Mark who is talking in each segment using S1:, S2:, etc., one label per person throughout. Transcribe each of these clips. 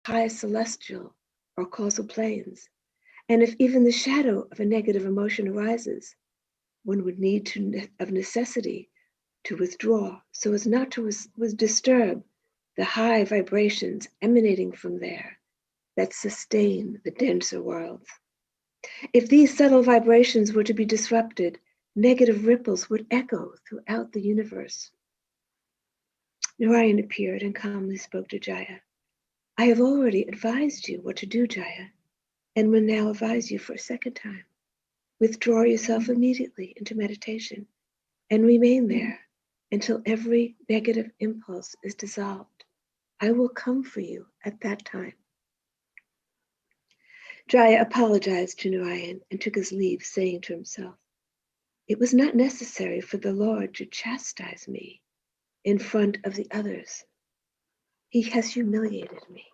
S1: high celestial or causal planes. And if even the shadow of a negative emotion arises, one would need of necessity to withdraw so as not to disturb the high vibrations emanating from there that sustain the denser worlds. If these subtle vibrations were to be disrupted, negative ripples would echo throughout the universe. Narayan appeared and calmly spoke to Jaya. I have already advised you what to do, Jaya, and will now advise you for a second time. Withdraw yourself immediately into meditation and remain there until every negative impulse is dissolved. I will come for you at that time. Jaya apologized to Narayan and took his leave, saying to himself, it was not necessary for the Lord to chastise me in front of the others. He has humiliated me.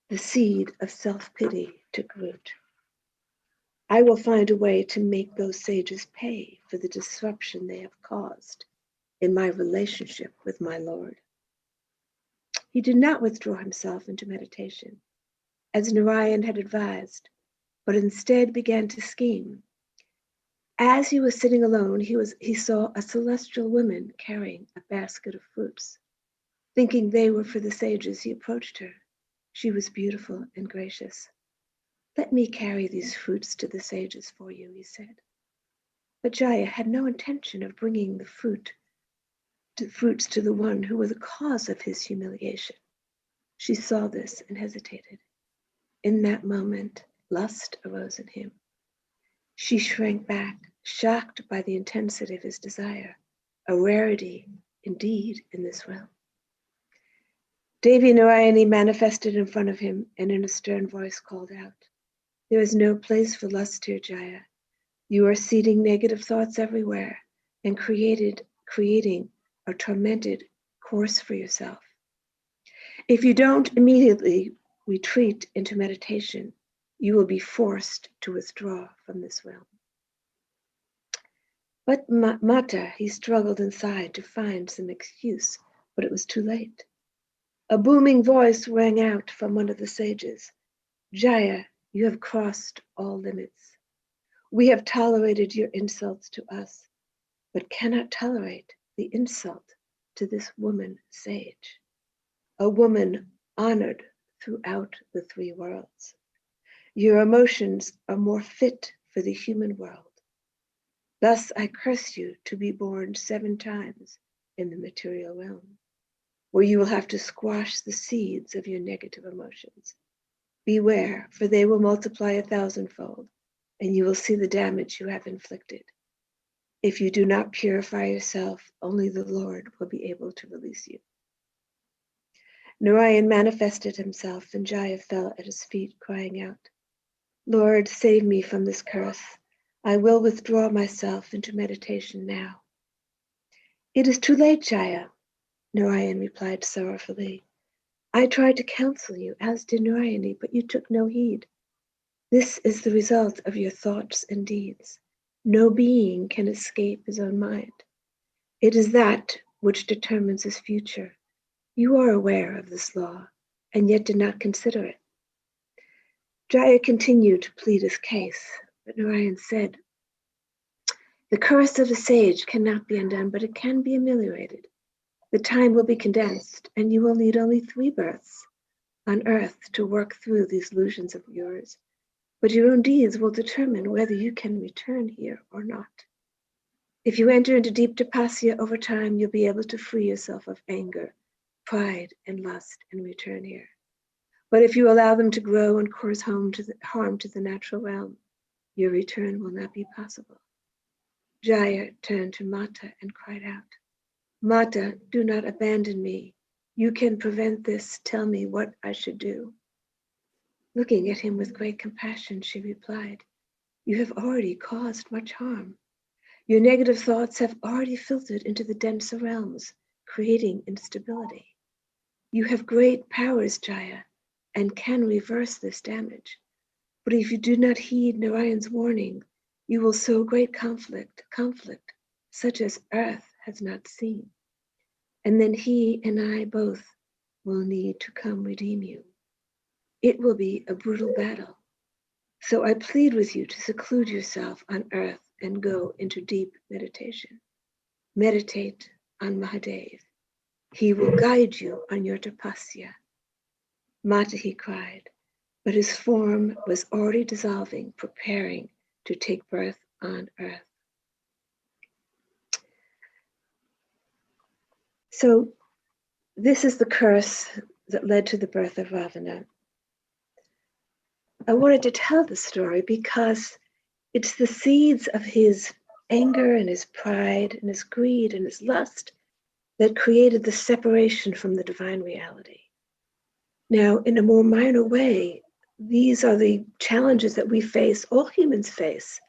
S1: The seed of self-pity took root. I will find a way to make those sages pay for the disruption they have caused in my relationship with my Lord. He did not withdraw himself into meditation, as Narayan had advised, but instead began to scheme. As he was sitting alone, he saw a celestial woman carrying a basket of fruits. Thinking they were for the sages, he approached her. She was beautiful and gracious. Let me carry these fruits to the sages for you, he said. But Jaya had no intention of bringing the fruits to the one who was the cause of his humiliation. She saw this and hesitated. In that moment, lust arose in him. She shrank back, shocked by the intensity of his desire, a rarity indeed in this realm. Devi Narayani manifested in front of him and in a stern voice called out, there is no place for lust here, Jaya. You are seeding negative thoughts everywhere and creating a tormented course for yourself. If you don't immediately retreat into meditation, you will be forced to withdraw from this realm. But Mata, he struggled inside to find some excuse, but it was too late. A booming voice rang out from one of the sages. Jaya, you have crossed all limits. We have tolerated your insults to us, but cannot tolerate the insult to this woman sage, a woman honored throughout the three worlds. Your emotions are more fit for the human world. Thus I curse you to be born 7 times in the material realm, where you will have to squash the seeds of your negative emotions. Beware, for they will multiply 1,000-fold, and you will see the damage you have inflicted. If you do not purify yourself, only the Lord will be able to release you. Narayan manifested himself, and Jaya fell at his feet, crying out, Lord, save me from this curse. I will withdraw myself into meditation now. It is too late, Jaya, Narayan replied sorrowfully. I tried to counsel you, as did Narayani, but you took no heed. This is the result of your thoughts and deeds. No being can escape his own mind. It is that which determines his future. You are aware of this law, and yet did not consider it. Jaya continued to plead his case, but Narayan said, the curse of a sage cannot be undone, but it can be ameliorated. The time will be condensed, and you will need only 3 births on earth to work through these illusions of yours. But your own deeds will determine whether you can return here or not. If you enter into deep tapasya over time, you'll be able to free yourself of anger, pride, and lust and return here. But if you allow them to grow and cause harm to the natural realm, your return will not be possible. Jaya turned to Mata and cried out, Mata, do not abandon me. You can prevent this. Tell me what I should do. Looking at him with great compassion, she replied, you have already caused much harm. Your negative thoughts have already filtered into the denser realms, creating instability. You have great powers, Jaya, and can reverse this damage. But if you do not heed Narayan's warning, you will sow great conflict such as earth has not seen. And then he and I both will need to come redeem you. it will be a brutal battle. So I plead with you to seclude yourself on earth and go into deep meditation. Meditate on Mahadev. He will guide you on your tapasya. Mata, he cried, but his form was already dissolving, preparing to take birth on earth. So this is the curse that led to the birth of Ravana. I wanted to tell the story because it's the seeds of his anger and his pride and his greed and his lust that created the separation from the divine reality. Now, in a more minor way, these are the challenges that we face, all humans face,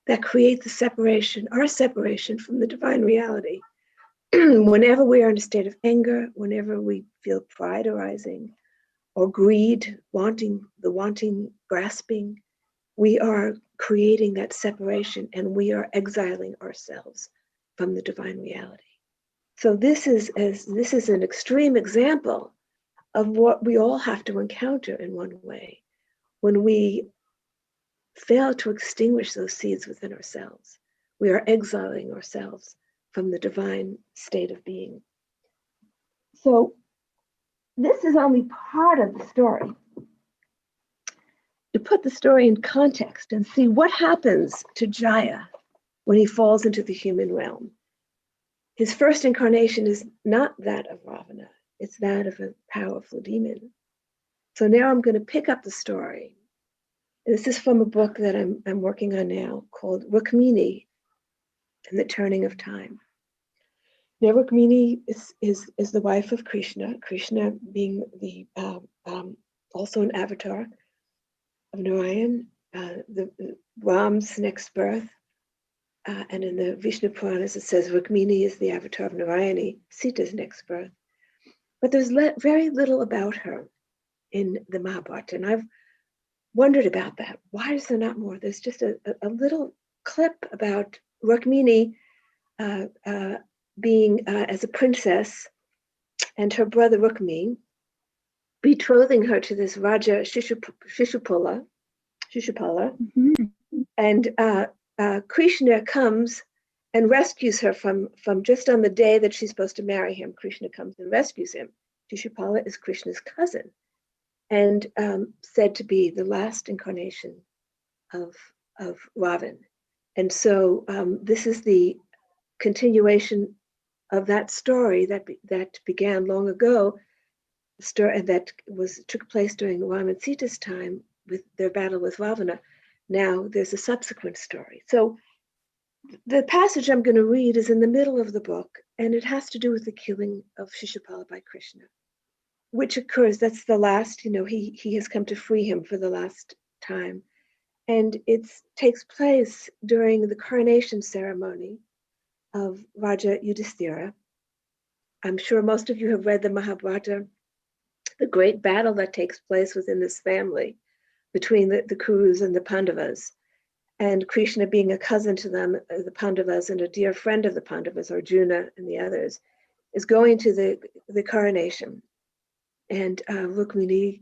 S1: that create the separation, our separation from the divine reality. Whenever we are in a state of anger, whenever we feel pride arising, or greed, wanting, grasping, we are creating that separation and we are exiling ourselves from the divine reality. So this is an extreme example of what we all have to encounter in one way when we fail to extinguish those seeds within ourselves. We are exiling ourselves from the divine state of being. So this is only part of the story. To put the story in context and see what happens to Jaya when he falls into the human realm. His first incarnation is not that of Ravana, it's that of a powerful demon. So now I'm going to pick up the story. This is from a book that I'm working on now called Rukmini and the Turning of Time. Now Rukmini is the wife of Krishna, Krishna being the also an avatar of Narayan, the Ram's next birth. And in the Vishnu Puranas, it says Rukmini is the avatar of Narayani, Sita's next birth. But there's very little about her in the Mahabharata. And I've wondered about that. Why is there not more? There's just a little clip about Rukmini being as a princess and her brother Rukmi betrothing her to this Raja Shishupala. Mm-hmm. And Krishna comes and rescues her from just on the day that she's supposed to marry him. Krishna comes and rescues him. Shishupala is Krishna's cousin and said to be the last incarnation of Ravan. And so this is the continuation of that story that began long ago, story that took place during Ram and Sita's time with their battle with Ravana. Now there's a subsequent story. So the passage I'm going to read is in the middle of the book, and it has to do with the killing of Shishupala by Krishna, which occurs, that's the last, he has come to free him for the last time. And it takes place during the coronation ceremony of Raja Yudhishthira. I'm sure most of you have read the Mahabharata, the great battle that takes place within this family between the Kurus and the Pandavas. And Krishna being a cousin to them, the Pandavas, and a dear friend of the Pandavas, Arjuna and the others, is going to the coronation. And Rukmini,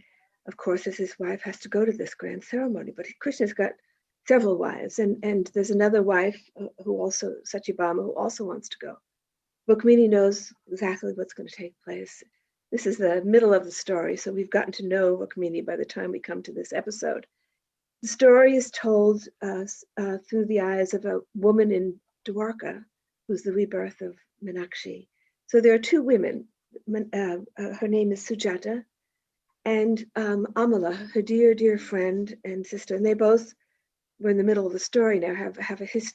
S1: of course, as his wife, has to go to this grand ceremony. But Krishna's got several wives, and there's another wife who also, Satyabhama, who also wants to go. Rukmini knows exactly what's going to take place. This is the middle of the story, so we've gotten to know Rukmini by the time we come to this episode. The story is told through the eyes of a woman in Dwarka, who's the rebirth of Meenakshi. So there are two women. Her name is Sujata, and Amala, her dear friend and sister. And they both were in the middle of the story now.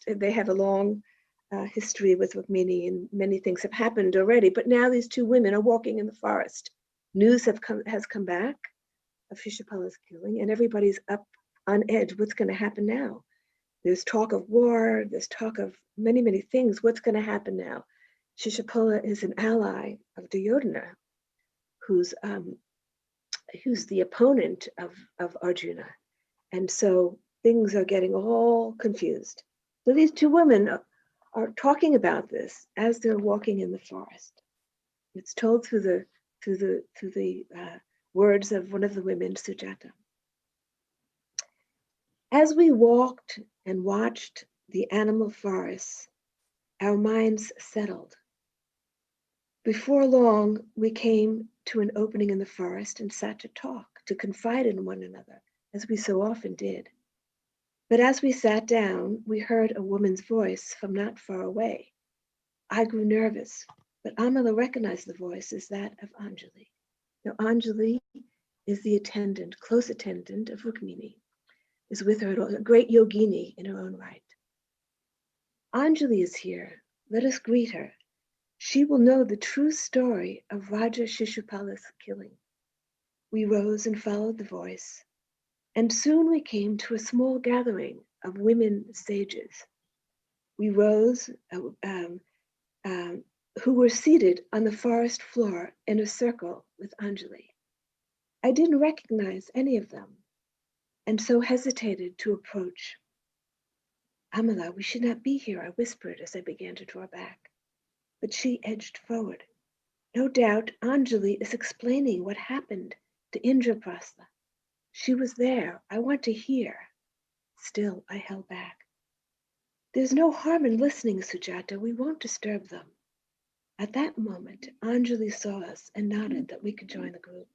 S1: They have a long history with Rukmini, and many things have happened already. But now these two women are walking in the forest. News has come back of Shishupala's killing, and everybody's up on edge. What's going to happen now? There's talk of war. There's talk of many things. What's going to happen now? Shishupala is an ally of Duryodhana, who's the opponent of Arjuna, and so things are getting all confused. So these two women are talking about this as they're walking in the forest. It's told through the Words of one of the women, Sujata. As we walked and watched the animal forests, our minds settled. Before long, we came to an opening in the forest and sat to talk, to confide in one another, as we so often did. But as we sat down, we heard a woman's voice from not far away. I grew nervous, but Amala recognized the voice as that of Anjali. Now, Anjali is the attendant, close attendant of Rukmini, is with her, a great yogini in her own right. Anjali is here. Let us greet her. She will know the true story of Raja Shishupala's killing. We rose and followed the voice, and soon we came to a small gathering of women sages. We rose, who were seated on the forest floor in a circle with Anjali. I didn't recognize any of them, and so hesitated to approach. Amala, we should not be here, I whispered as I began to draw back. But she edged forward. No doubt Anjali is explaining what happened to Indraprastha. She was there. I want to hear. Still, I held back. There's no harm in listening, Sujata. We won't disturb them. At that moment, Anjali saw us and nodded that we could join the group.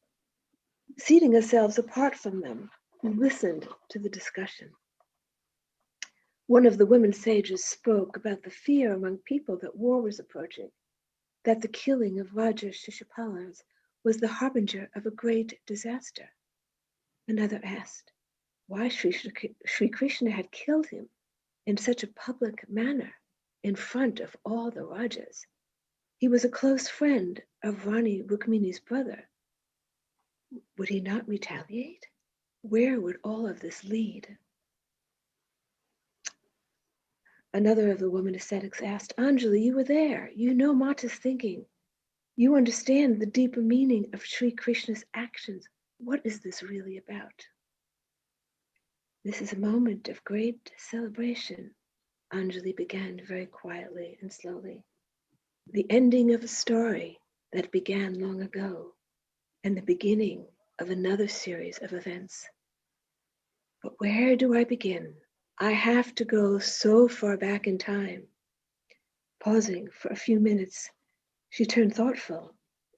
S1: Seating ourselves apart from them, we listened to the discussion. One of the women sages spoke about the fear among people that war was approaching, that the killing of Raja Shishupala was the harbinger of a great disaster. Another asked why Sri Krishna had killed him in such a public manner in front of all the Rajas. He was a close friend of Rani Rukmini's brother. Would he not retaliate? Where would all of this lead? Another of the women ascetics asked, Anjali, you were there. You know Mata's thinking. You understand the deeper meaning of Sri Krishna's actions. What is this really about? This is a moment of great celebration, Anjali began very quietly and slowly. The ending of a story that began long ago and the beginning of another series of events. But where do I begin? I have to go so far back in time. Pausing for a few minutes, she turned thoughtful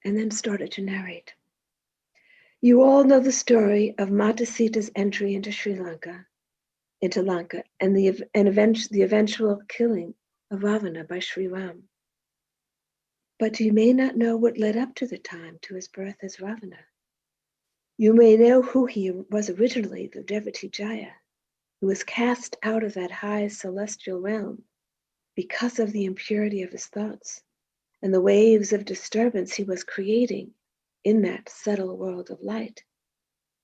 S1: and then started to narrate. You all know the story of Mata Sita's entry into Lanka, and the eventual killing of Ravana by Sri Ram. But you may not know what led up to the time to his birth as Ravana. You may know who he was originally, the devotee Jaya, who was cast out of that high celestial realm because of the impurity of his thoughts and the waves of disturbance he was creating in that subtle world of light.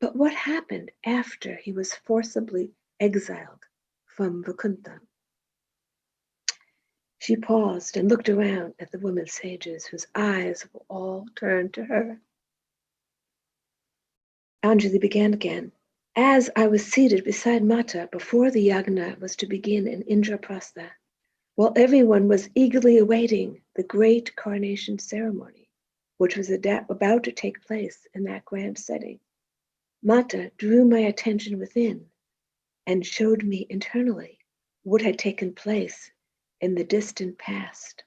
S1: But what happened after he was forcibly exiled from Vaikuntha? She paused and looked around at the women sages whose eyes were all turned to her. Anjali began again. As I was seated beside Mata before the yagna was to begin in Indraprastha, while everyone was eagerly awaiting the great coronation ceremony, which was about to take place in that grand setting, Mata drew my attention within and showed me internally what had taken place in the distant past.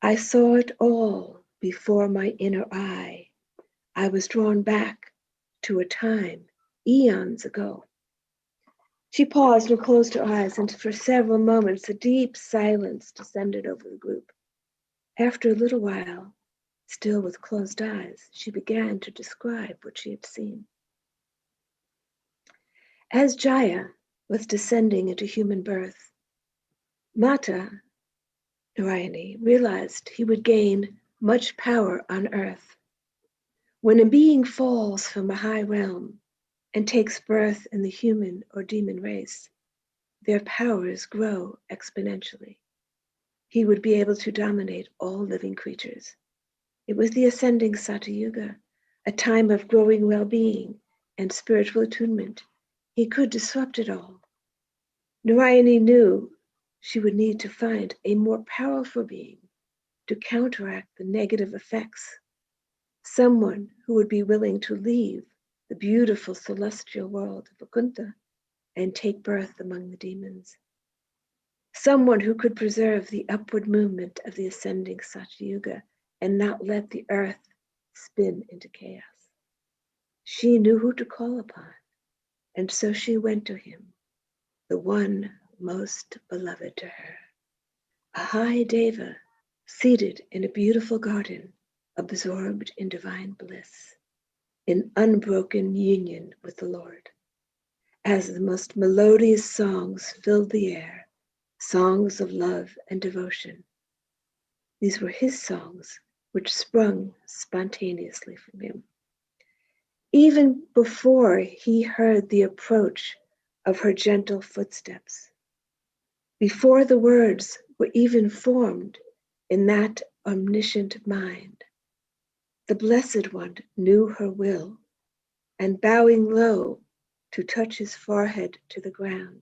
S1: I saw it all before my inner eye. I was drawn back to a time eons ago. She paused and closed her eyes, and for several moments a deep silence descended over the group. After a little while, still with closed eyes, she began to describe what she had seen. As Jaya was descending into human birth, Mata Narayani realized he would gain much power on earth. When a being falls from a high realm and takes birth in the human or demon race, their powers grow exponentially. He would be able to dominate all living creatures. It was the ascending Satayuga, a time of growing well-being and spiritual attunement. He could disrupt it all. Narayani knew she would need to find a more powerful being to counteract the negative effects, someone who would be willing to leave the beautiful celestial world of Vakunta and take birth among the demons. Someone who could preserve the upward movement of the ascending Satyuga and not let the earth spin into chaos. She knew who to call upon, and so she went to him, the one most beloved to her, a high deva seated in a beautiful garden, absorbed in divine bliss, in unbroken union with the Lord. As the most melodious songs filled the air, songs of love and devotion. These were his songs, which sprung spontaneously from him. Even before he heard the approach of her gentle footsteps, before the words were even formed in that omniscient mind, the Blessed One knew her will, and bowing low to touch his forehead to the ground,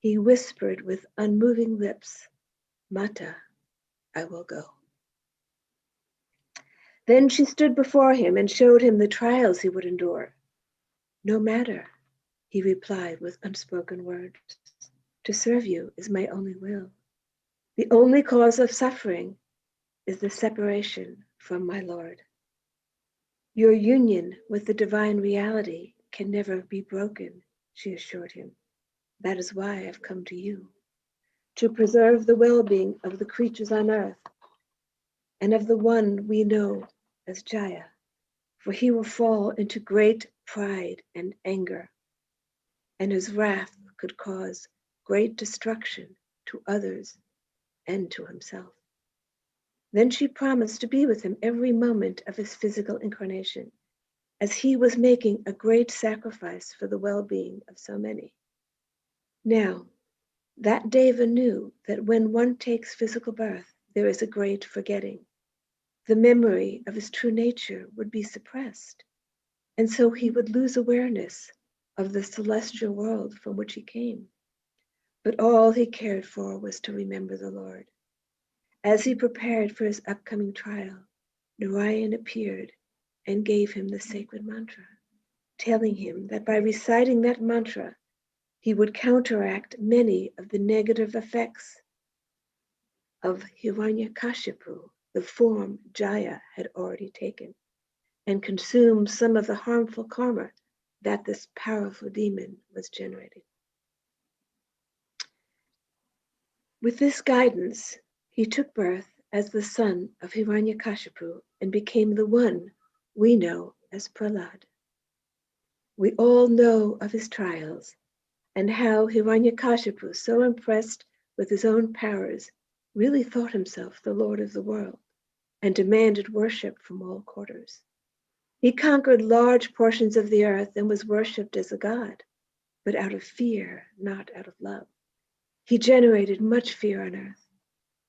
S1: he whispered with unmoving lips, "Mata, I will go." Then she stood before him and showed him the trials he would endure. "No matter," he replied with unspoken words. "To serve you is my only will. The only cause of suffering is the separation from my Lord. Your union with the divine reality can never be broken," she assured him. "That is why I've come to you, to preserve the well-being of the creatures on earth and of the one we know as Jaya, for he will fall into great pride and anger, and his wrath could cause great destruction to others and to himself." Then she promised to be with him every moment of his physical incarnation, as he was making a great sacrifice for the well-being of so many. Now, that Deva knew that when one takes physical birth, there is a great forgetting. The memory of his true nature would be suppressed, and so he would lose awareness of the celestial world from which he came. But all he cared for was to remember the Lord. As he prepared for his upcoming trial, Narayan appeared and gave him the sacred mantra, telling him that by reciting that mantra, he would counteract many of the negative effects of Hiranyakashipu, the form Jaya had already taken, and consume some of the harmful karma that this powerful demon was generating. With this guidance, he took birth as the son of Hiranyakashipu and became the one we know as Prahlad. We all know of his trials and how Hiranyakashipu, so impressed with his own powers, really thought himself the Lord of the world and demanded worship from all quarters. He conquered large portions of the earth and was worshipped as a god, but out of fear, not out of love. He generated much fear on earth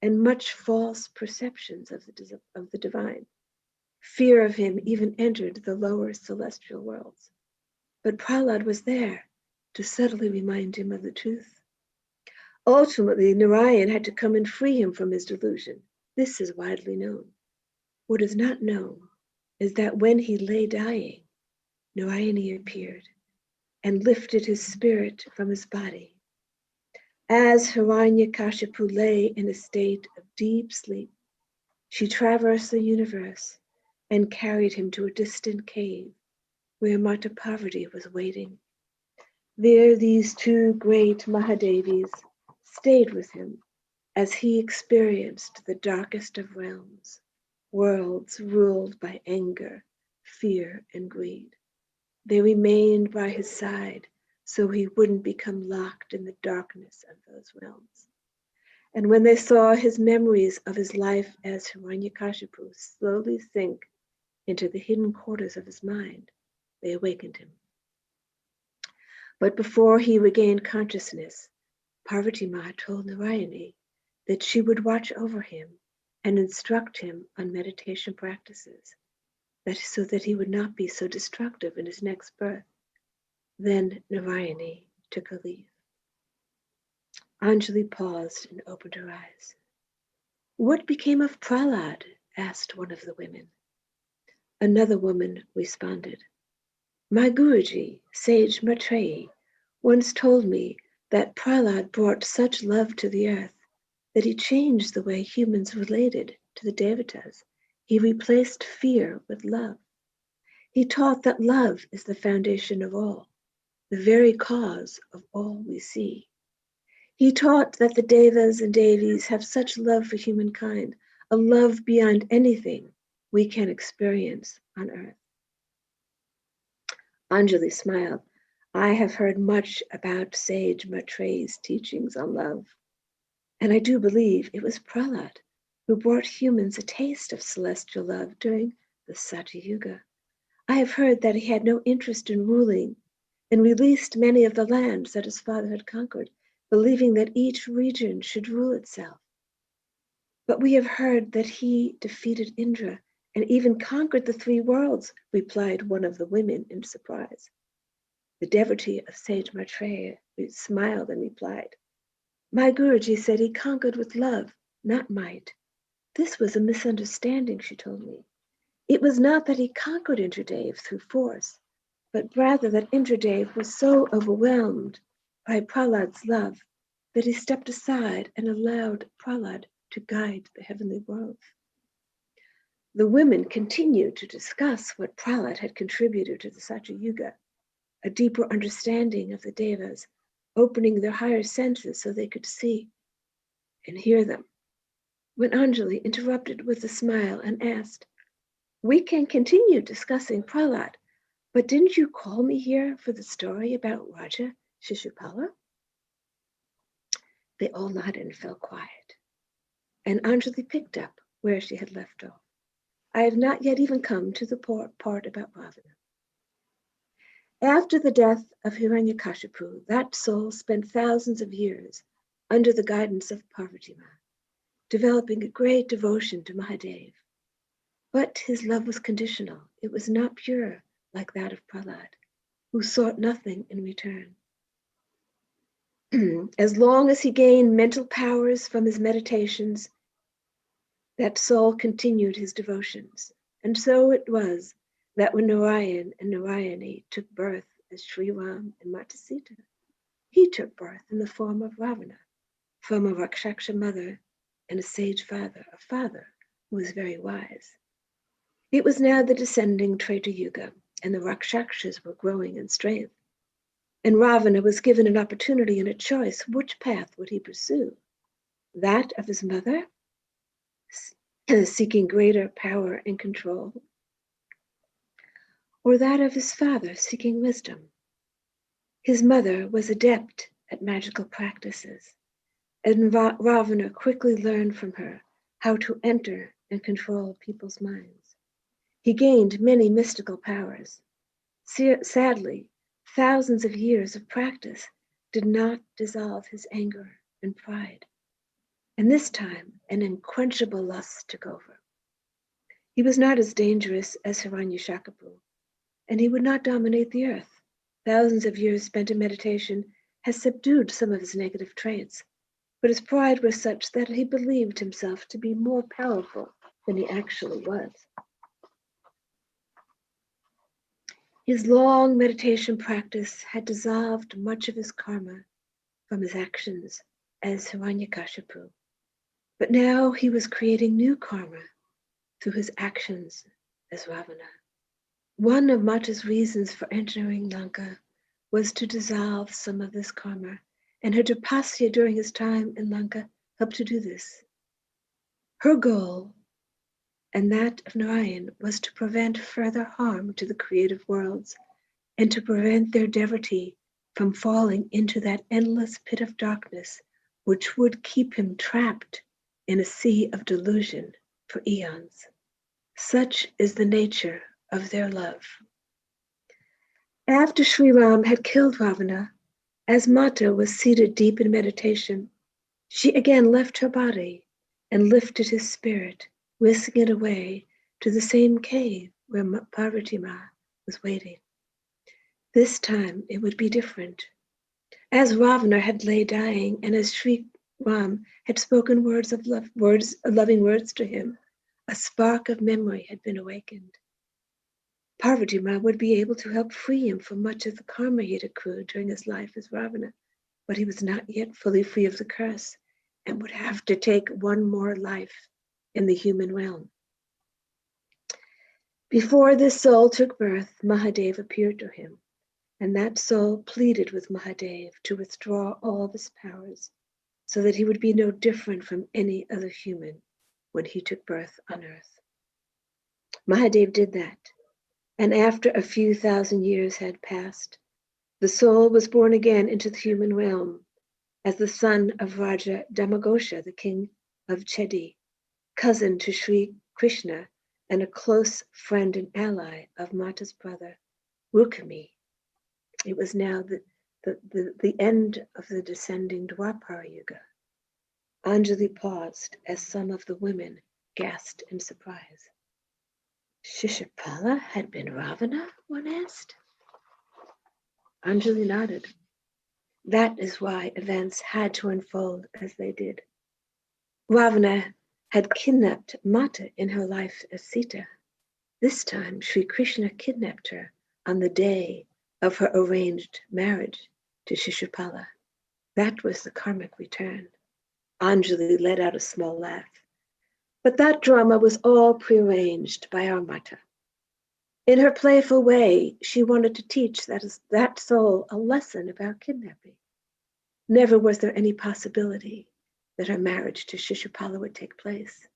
S1: and much false perceptions of the divine. Fear of him even entered the lower celestial worlds. But Prahlad was there to subtly remind him of the truth. Ultimately, Narayan had to come and free him from his delusion. This is widely known. What is not known is that when he lay dying, Narayani appeared and lifted his spirit from his body. As Hiranyakashipu lay in a state of deep sleep, she traversed the universe and carried him to a distant cave where Mata Parvati was waiting. There these two great Mahadevis stayed with him as he experienced the darkest of realms, worlds ruled by anger, fear, and greed. They remained by his side so he wouldn't become locked in the darkness of those realms. And when they saw his memories of his life as Hiranyakashipu slowly sink into the hidden quarters of his mind, they awakened him. But before he regained consciousness, Parvati Ma told Narayani that she would watch over him and instruct him on meditation practices, so that he would not be so destructive in his next birth. Then Narayani took her leave. Anjali paused and opened her eyes. "What became of Prahlad?" asked one of the women. Another woman responded, "My Guruji, sage Maitreyi, once told me that Prahlad brought such love to the earth that he changed the way humans related to the Devatas. He replaced fear with love. He taught that love is the foundation of all, the very cause of all we see. He taught that the Devas and Devis have such love for humankind, a love beyond anything we can experience on earth." Anjali smiled. "I have heard much about sage Maitreyi's teachings on love, and I do believe it was Prahlad who brought humans a taste of celestial love during the Satya Yuga. I have heard that he had no interest in ruling and released many of the lands that his father had conquered, believing that each region should rule itself. But we have heard that he defeated Indra and even conquered the 3 worlds," replied one of the women in surprise. The devotee of sage Maitreya smiled and replied, "My Guruji said he conquered with love, not might. This was a misunderstanding," she told me. "It was not that he conquered Indradev through force, but rather that Indradev was so overwhelmed by Prahlad's love that he stepped aside and allowed Prahlad to guide the heavenly worlds." The women continued to discuss what Prahlad had contributed to the Satya Yuga, a deeper understanding of the Devas, opening their higher senses so they could see and hear them, when Anjali interrupted with a smile and asked, "We can continue discussing Prahlad, but didn't you call me here for the story about Raja Shishupala?" They all nodded and fell quiet, and Anjali picked up where she had left off. "I have not yet even come to the part about Ravana. After the death of Hiranyakashipu, that soul spent thousands of years under the guidance of Parvati Ma, developing a great devotion to Mahadev. But his love was conditional. It was not pure like that of Prahlad, who sought nothing in return. As long as he gained mental powers from his meditations, that soul continued his devotions. And so it was that when Narayan and Narayani took birth as Sri Ram and Mata Sita, he took birth in the form of Ravana, from a Rakshaksha mother and a sage father, a father who was very wise. It was now the descending Treta Yuga, and the Rakshakshas were growing in strength. And Ravana was given an opportunity and a choice. Which path would he pursue? That of his mother, seeking greater power and control, or that of his father, seeking wisdom? His mother was adept at magical practices, and Ravana quickly learned from her how to enter and control people's minds. He gained many mystical powers. Sadly, thousands of years of practice did not dissolve his anger and pride. And this time, an unquenchable lust took over. He was not as dangerous as Hiranyakashipu, and he would not dominate the earth. Thousands of years spent in meditation has subdued some of his negative traits, but his pride was such that he believed himself to be more powerful than he actually was. His long meditation practice had dissolved much of his karma from his actions as Hiranyakashipu, but now he was creating new karma through his actions as Ravana. One of Mata's reasons for entering Lanka was to dissolve some of this karma, and her tapasya during his time in Lanka helped to do this. Her goal, and that of Narayan, was to prevent further harm to the creative worlds and to prevent their devotee from falling into that endless pit of darkness which would keep him trapped in a sea of delusion for eons. Such is the nature of their love. After Sri Ram had killed Ravana, as Mata was seated deep in meditation, she again left her body and lifted his spirit, whisking it away to the same cave where Parvati Ma was waiting. This time it would be different. As Ravana had lay dying, and as Sri Ram had spoken words of love, loving words to him, a spark of memory had been awakened. Parvati-Ma would be able to help free him from much of the karma he had accrued during his life as Ravana, but he was not yet fully free of the curse and would have to take one more life in the human realm. Before this soul took birth, Mahadev appeared to him, and that soul pleaded with Mahadev to withdraw all of his powers so that he would be no different from any other human when he took birth on earth. Mahadev did that, and after a few thousand years had passed, the soul was born again into the human realm as the son of Raja Damagosha, the king of Chedi, cousin to Sri Krishna and a close friend and ally of Mata's brother, Rukmi. It was now the end of the descending Dwapara Yuga. Anjali paused as some of the women gasped in surprise. Shishupala had been Ravana, one asked. Anjali nodded. That is why events had to unfold as they did. Ravana had kidnapped Mata in her life as Sita. This time, Sri Krishna kidnapped her on the day of her arranged marriage to Shishupala. That was the karmic return. Anjali let out a small laugh. But that drama was all prearranged by our Mata. In her playful way, she wanted to teach that soul a lesson about kidnapping. Never was there any possibility that her marriage to Shishupala would take place.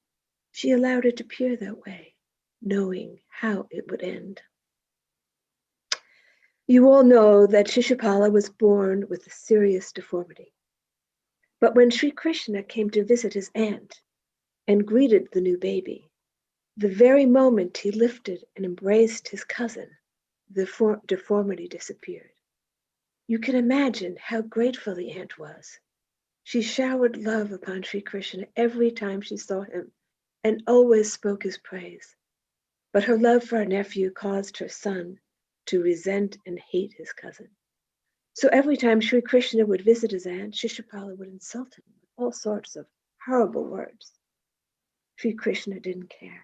S1: She allowed it to appear that way, knowing how it would end. You all know that Shishupala was born with a serious deformity. But when Sri Krishna came to visit his aunt and greeted the new baby, the very moment he lifted and embraced his cousin, the deformity disappeared. You can imagine how grateful the aunt was. She showered love upon Sri Krishna every time she saw him and always spoke his praise. But her love for her nephew caused her son to resent and hate his cousin. So every time Sri Krishna would visit his aunt, Shishupala would insult him with all sorts of horrible words. Sri Krishna didn't care,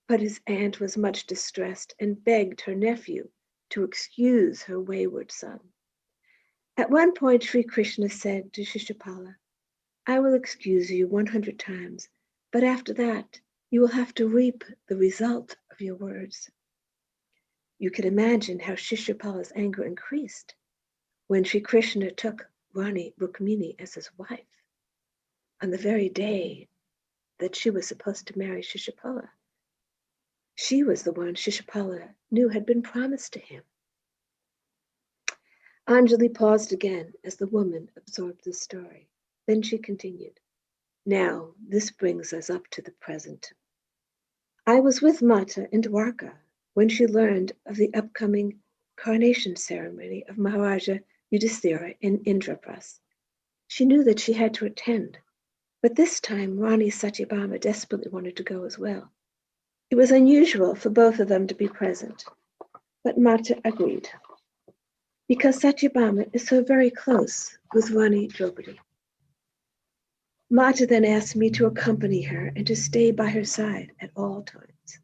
S1: but his aunt was much distressed and begged her nephew to excuse her wayward son. At one point, Sri Krishna said to Shishupala, I will excuse you 100 times, but after that, you will have to reap the result of your words. You can imagine how Shishupala's anger increased when Sri Krishna took Rani Rukmini as his wife on the very day that she was supposed to marry Shishupala. She was the one Shishupala knew had been promised to him. Anjali paused again as the woman absorbed the story. Then she continued, Now, this brings us up to the present. I was with Mata in Dwarka when she learned of the upcoming coronation ceremony of Maharaja Yudhishthira in Indraprastha. She knew that she had to attend, but this time Rani Satyabhama desperately wanted to go as well. It was unusual for both of them to be present, but Mata agreed, because Satyabhama is so very close with Rani Draupadi. Mata then asked me to accompany her and to stay by her side at all times.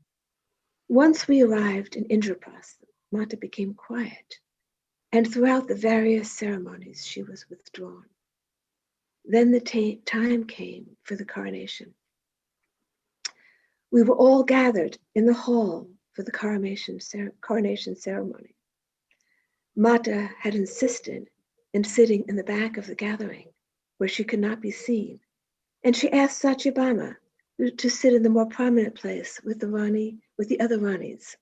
S1: Once we arrived in Indraprastha, Mata became quiet, and throughout the various ceremonies she was withdrawn. Then the time came for the coronation. We were all gathered in the hall for the coronation ceremony. Mata had insisted in sitting in the back of the gathering where she could not be seen, and she asked Satyabhama to sit in the more prominent place with the other Ranis.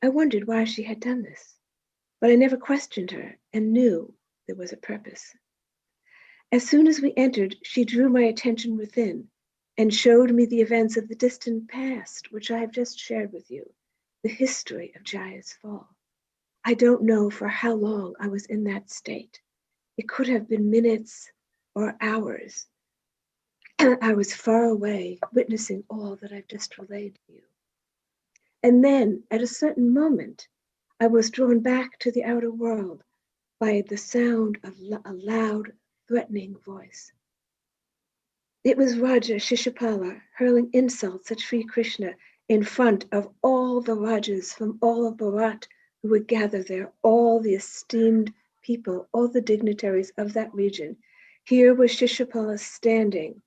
S1: I wondered why she had done this, but I never questioned her and knew there was a purpose. As soon as we entered, she drew my attention within and showed me the events of the distant past, which I have just shared with you, the history of Jaya's fall. I don't know for how long I was in that state. It could have been minutes or hours. I was far away, witnessing all that I've just relayed to you. And then, at a certain moment, I was drawn back to the outer world by the sound of a loud, threatening voice. It was Raja Shishupala hurling insults at Sri Krishna in front of all the Rajas from all of Bharat who would gather there, all the esteemed people, all the dignitaries of that region. Here was Shishupala standing,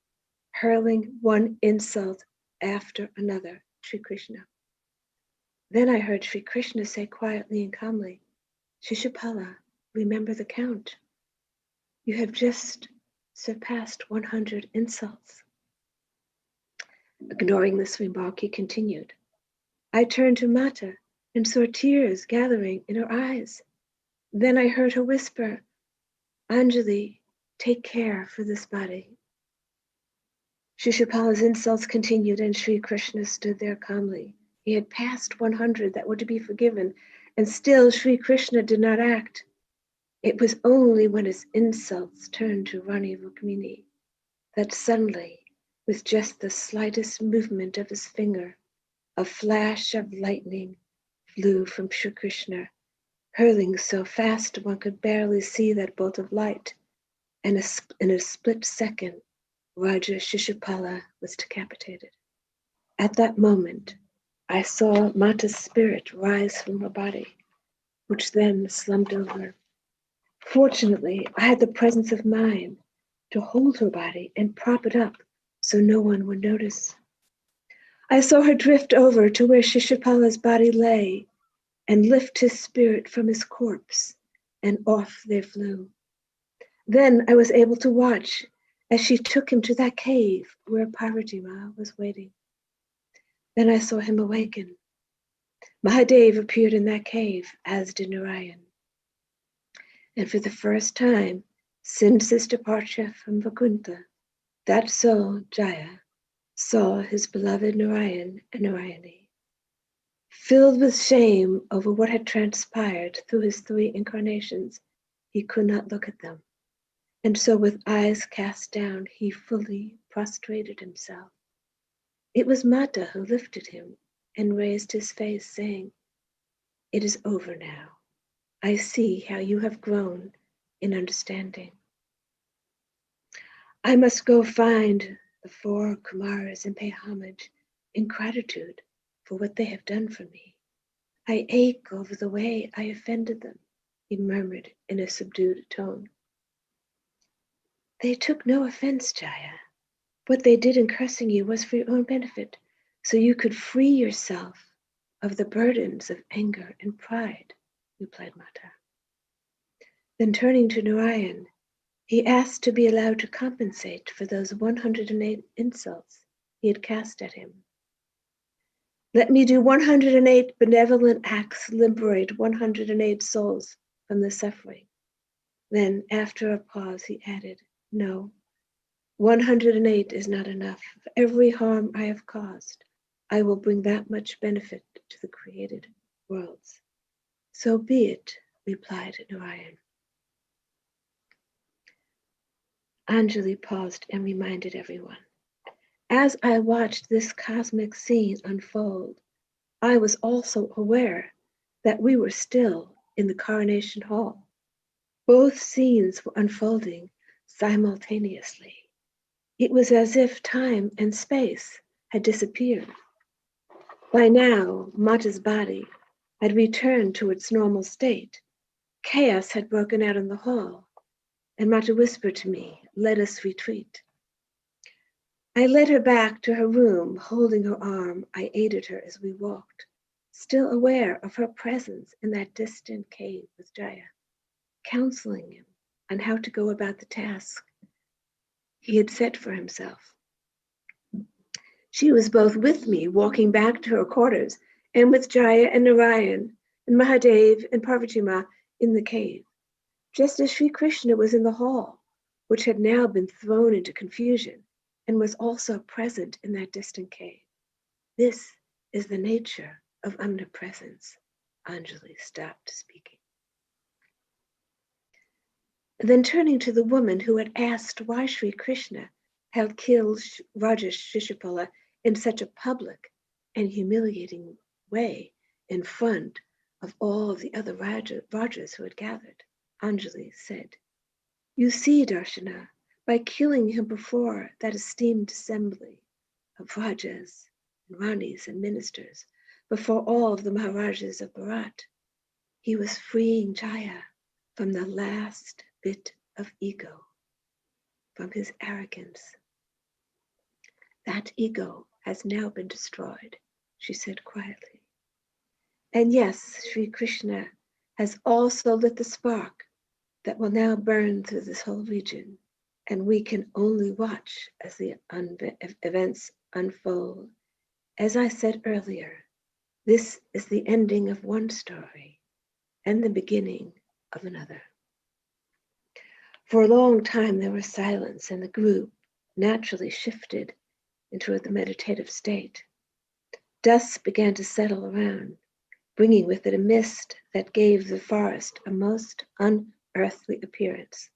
S1: hurling one insult after another, Sri Krishna. Then I heard Sri Krishna say quietly and calmly, Shishupala, remember the count. You have just surpassed 100 insults. Ignoring this remark, he continued. I turned to Mata and saw tears gathering in her eyes. Then I heard her whisper, Anjali, take care for this body. Shishupala's insults continued and Sri Krishna stood there calmly. He had passed 100 that were to be forgiven, and still Sri Krishna did not act. It was only when his insults turned to Rani Rukmini that suddenly, with just the slightest movement of his finger, a flash of lightning flew from Sri Krishna, hurling so fast one could barely see that bolt of light, and in a split second, Raja Shishupala was decapitated. At that moment, I saw Mata's spirit rise from her body, which then slumped over. Fortunately, I had the presence of mind to hold her body and prop it up so no one would notice. I saw her drift over to where Shishupala's body lay and lift his spirit from his corpse, and off they flew. Then I was able to watch as she took him to that cave where Parvati Ma was waiting. Then I saw him awaken. Mahadev appeared in that cave, as did Narayan. And for the first time since his departure from Vakuntha, that soul, Jaya, saw his beloved Narayan and Narayani. Filled with shame over what had transpired through his 3 incarnations, he could not look at them. And so with eyes cast down, he fully prostrated himself. It was Mata who lifted him and raised his face, saying, It is over now. I see how you have grown in understanding. I must go find the 4 Kumaras and pay homage in gratitude for what they have done for me. I ache over the way I offended them, he murmured in a subdued tone. They took no offense, Jaya. What they did in cursing you was for your own benefit, so you could free yourself of the burdens of anger and pride, replied Mata. Then turning to Narayan, he asked to be allowed to compensate for those 108 insults he had cast at him. Let me do 108 benevolent acts, liberate 108 souls from the suffering. Then, after a pause, he added, No, 108 is not enough. For every harm I have caused, I will bring that much benefit to the created worlds. So be it, replied Narayan. Anjali paused and reminded everyone. As I watched this cosmic scene unfold, I was also aware that we were still in the coronation hall. Both scenes were unfolding simultaneously. It was as if time and space had disappeared. By now, Mata's body had returned to its normal state. Chaos had broken out in the hall, and Mata whispered to me, Let us retreat. I led her back to her room, holding her arm. I aided her as we walked, still aware of her presence in that distant cave with Jaya, counseling him on how to go about the task he had set for himself. She was both with me, walking back to her quarters, and with Jaya and Narayan and Mahadev and Parvati Ma in the cave, just as Sri Krishna was in the hall, which had now been thrown into confusion, and was also present in that distant cave. This is the nature of omnipresence. Anjali stopped speaking. Then turning to the woman who had asked why Sri Krishna had killed Raja Shishupala in such a public and humiliating way in front of all the other Rajas who had gathered, Anjali said, You see, Darshana, by killing him before that esteemed assembly of Rajas Ranis and ministers, before all of the Maharajas of Bharat. He was freeing Jaya from the last bit of ego, from his arrogance. That ego has now been destroyed, she said quietly. And yes, Sri Krishna has also lit the spark that will now burn through this whole region, and we can only watch as the events unfold. As I said earlier, this is the ending of one story and the beginning of another. For a long time there was silence, and the group naturally shifted into the meditative state. Dusk began to settle around, bringing with it a mist that gave the forest a most unearthly appearance.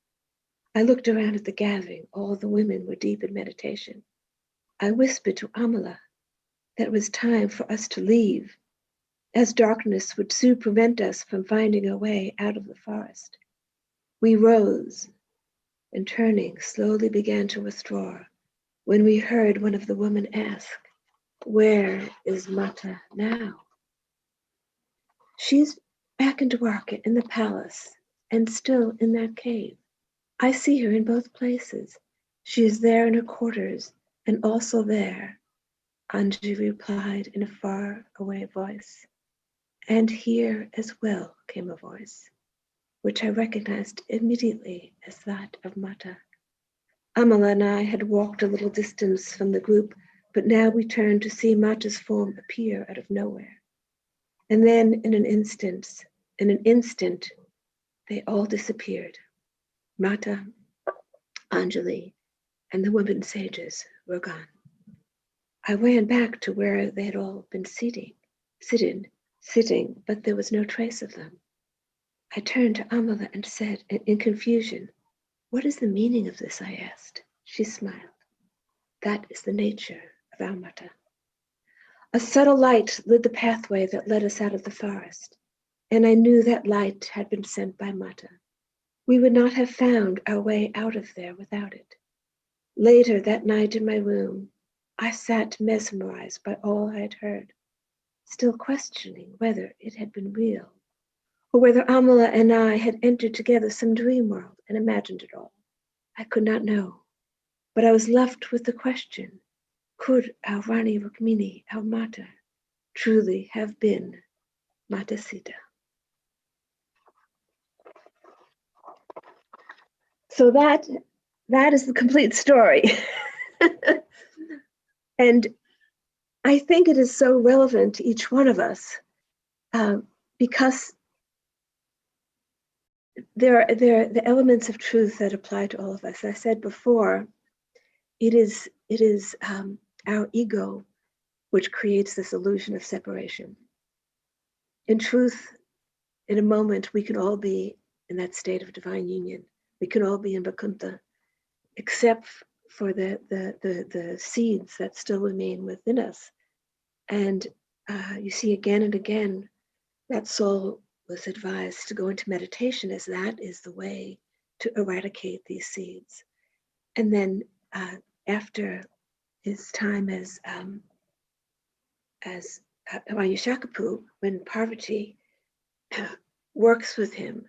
S1: I looked around at the gathering. All the women were deep in meditation. I whispered to Amala that it was time for us to leave, as darkness would soon prevent us from finding our way out of the forest. We rose and, turning, slowly began to withdraw when we heard one of the women ask, "Where is Mata now?" "She's back in Dwarka in the palace and still in that cave. I see her in both places. She is there in her quarters and also there," Anji replied in a far-away voice. And here as well came a voice, which I recognized immediately as that of Mata. Amala and I had walked a little distance from the group, but now we turned to see Mata's form appear out of nowhere. And then in an instant, they all disappeared. Mata, Anjali, and the women sages were gone. I ran back to where they had all been sitting, but there was no trace of them. I turned to Amala and said, in confusion, "What is the meaning of this?" I asked. She smiled. "That is the nature of our Mata." A subtle light lit the pathway that led us out of the forest, and I knew that light had been sent by Mata. We would not have found our way out of there without it. Later that night in my room, I sat mesmerized by all I had heard, still questioning whether it had been real, or whether Amala and I had entered together some dream world and imagined it all. I could not know, but I was left with the question, could our Rani Rukmini, our Mata, truly have been Mata Sita? So that is the complete story. And I think it is so relevant to each one of us because there are the elements of truth that apply to all of us. As I said before, it is our ego which creates this illusion of separation. In truth, in a moment, we can all be in that state of divine union. We can all be in Vaikuntha, except for the seeds that still remain within us. And you see again and again, that soul was advised to go into meditation, as that is the way to eradicate these seeds. And then after his time as Hiranyakashipu, when Parvati works with him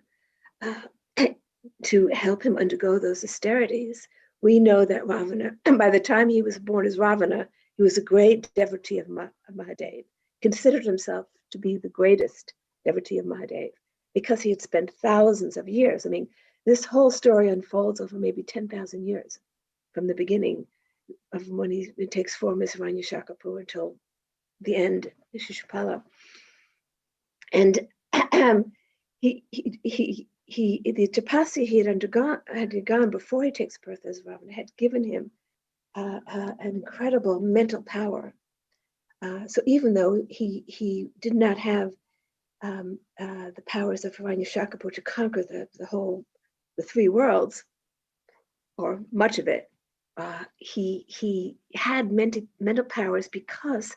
S1: to help him undergo those austerities, we know that Ravana, by the time he was born as Ravana, he was a great devotee of Mahadev, considered himself to be the greatest devotee of Mahadev, because he had spent thousands of years. I mean, this whole story unfolds over maybe 10,000 years, from the beginning of when he takes form as Hiranyakashipu until the end, Shishupala. And the tapasya he had undergone before he takes birth as Ravana had given him an incredible mental power. So even though he did not have the powers of Hiranyakashipu to conquer the three worlds, or much of it, he had mental powers because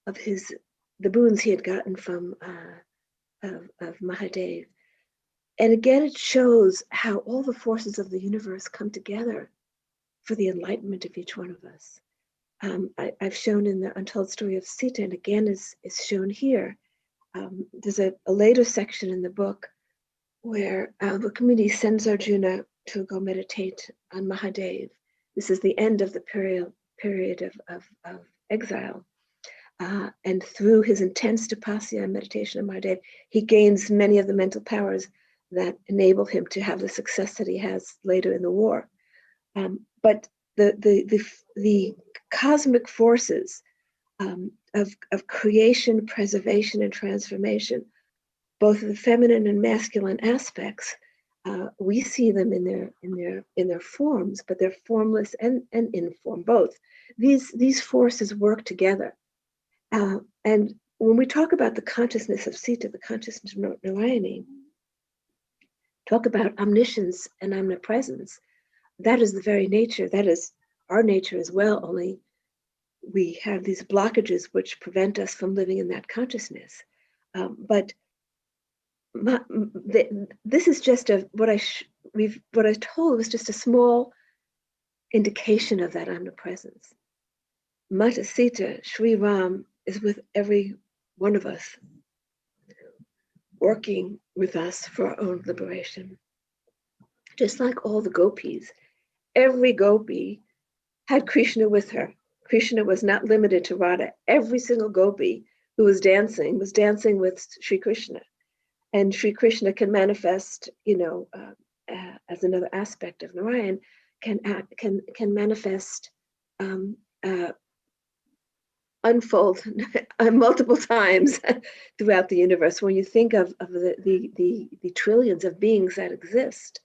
S1: of the boons he had gotten from of Mahadev. And again, it shows how all the forces of the universe come together for the enlightenment of each one of us. I've shown in the Untold Story of Sita, and again is shown here. There's a later section in the book where Rukmini sends Arjuna to go meditate on Mahadev. This is the end of the period of exile. And through his intense tapasya and meditation on Mahadev, he gains many of the mental powers that enable him to have the success that he has later in the war. But the cosmic forces of creation, preservation, and transformation, both the feminine and masculine aspects, we see them in their forms, but they're formless and in form, both. These forces work together. And when we talk about the consciousness of Sita, the consciousness of Narayani, talk about omniscience and omnipresence, that is the very nature, that is our nature as well, only we have these blockages which prevent us from living in that consciousness. But this is just what I told was just a small indication of that omnipresence. Mata Sita, Sri Ram, is with every one of us, working with us for our own liberation. Just like all the gopis, every gopi had Krishna with her. Krishna was not limited to Radha. Every single gopi who was dancing with Sri Krishna. And Sri Krishna can manifest, as another aspect of Narayan, can manifest, unfold multiple times throughout the universe. When you think of the trillions of beings that exist,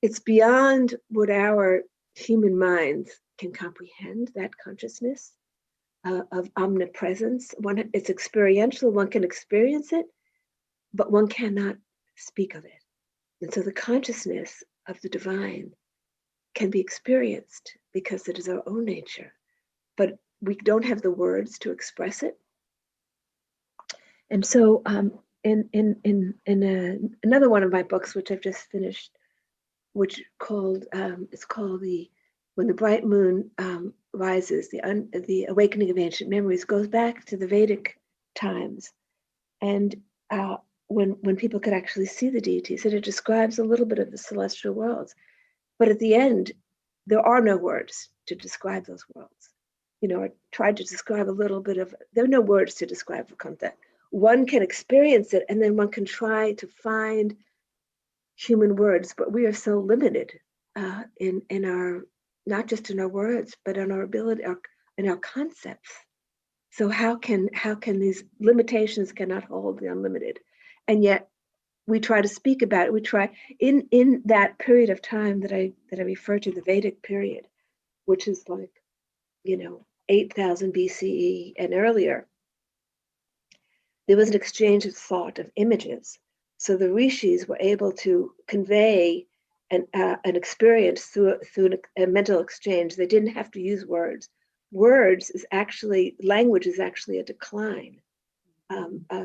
S1: it's beyond what our human minds can comprehend, that consciousness of omnipresence. It's experiential, one can experience it, but one cannot speak of it. And so the consciousness of the divine can be experienced because it is our own nature, but we don't have the words to express it. And so in another one of my books, which I've just finished, which it's called When the Bright Moon Rises, the Awakening of Ancient Memories, goes back to the Vedic times, and when people could actually see the deities, and it describes a little bit of the celestial worlds, but at the end, there are no words to describe those worlds. I tried to describe a little bit of, there are no words to describe Vakuntha. One can experience it, and then one can try to find human words, but we are so limited in our, not just in our words, but in our ability, in our concepts. So how can these limitations cannot hold the unlimited? And yet we try to speak about it. We try in that period of time that I refer to, the Vedic period, which is like, 8,000 BCE and earlier, there was an exchange of thought, of images. So the rishis were able to convey an experience through a mental exchange. They didn't have to use words. Language is actually a decline.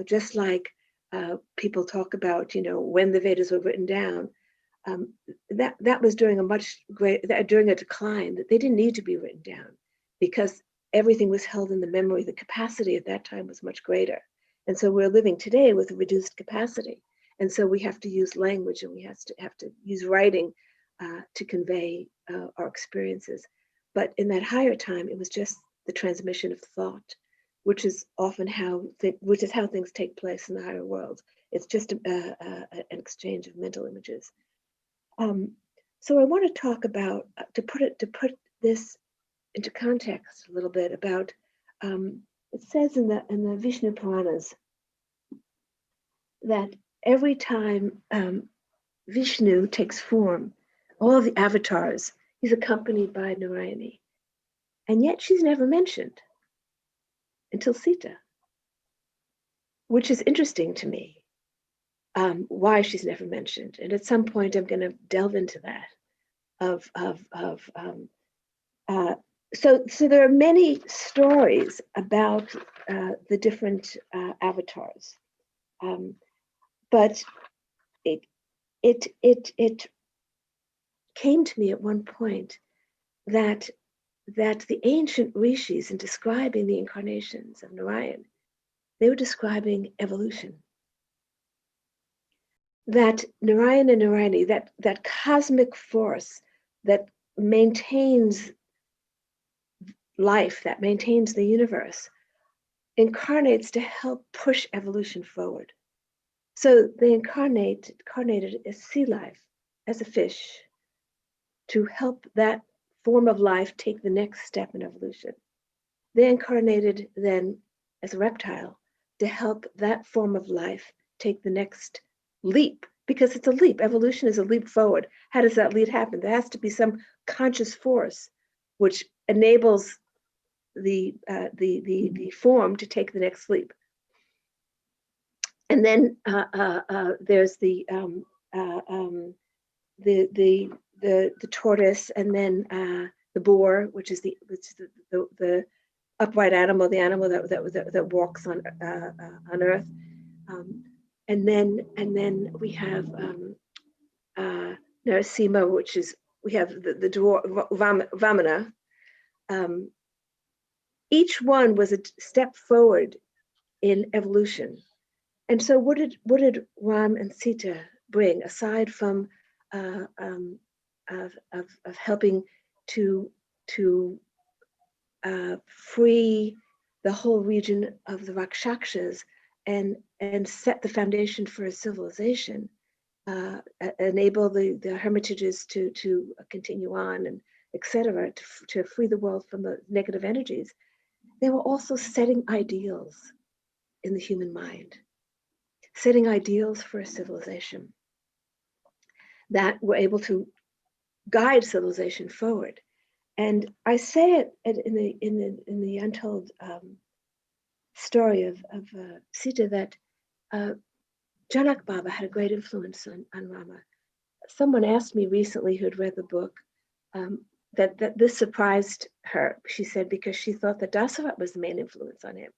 S1: Just like people talk about, when the Vedas were written down, that was during a decline, that they didn't need to be written down because everything was held in the memory. The capacity at that time was much greater. And so we're living today with a reduced capacity. And so we have to use language, and we have to use writing to convey our experiences. But in that higher time, it was just the transmission of thought, which is often how things take place in the higher worlds. It's just an exchange of mental images. So I want to talk about, to put this into context a little bit, about it says in the Vishnu Puranas that every time Vishnu takes form, all the avatars, he's accompanied by Narayani, and yet she's never mentioned until Sita, which is interesting to me. Why she's never mentioned, and at some point I'm going to delve into that. So there are many stories about the different avatars, but it came to me at one point that that the ancient rishis, in describing the incarnations of Narayan, they were describing evolution. That Narayan and Narayani, that cosmic force that maintains life, that maintains the universe, incarnates to help push evolution forward. So they incarnated as sea life, as a fish, to help that form of life take the next step in evolution. They incarnated then as a reptile to help that form of life take the next leap, because it's a leap. Evolution is a leap forward. How does that leap happen? There has to be some conscious force which enables the form to take the next leap. And then there's the tortoise, and then the boar, which is the upright animal, the animal that walks on earth, and then we have Narasimha, which is, we have the dwarf Vamana. Each one was a step forward in evolution. And so what did Ram and Sita bring, aside from of helping to free the whole region of the Rakshakshas and set the foundation for a civilization, enable the hermitages to continue on, and etc., to free the world from the negative energies. They were also setting ideals in the human mind, setting ideals for a civilization that were able to guide civilization forward. And I say it in the untold story of Sita, that Janak Baba had a great influence on Rama. Someone asked me recently, who had read the book, that this surprised her. She said, because she thought that Dasarat was the main influence on him.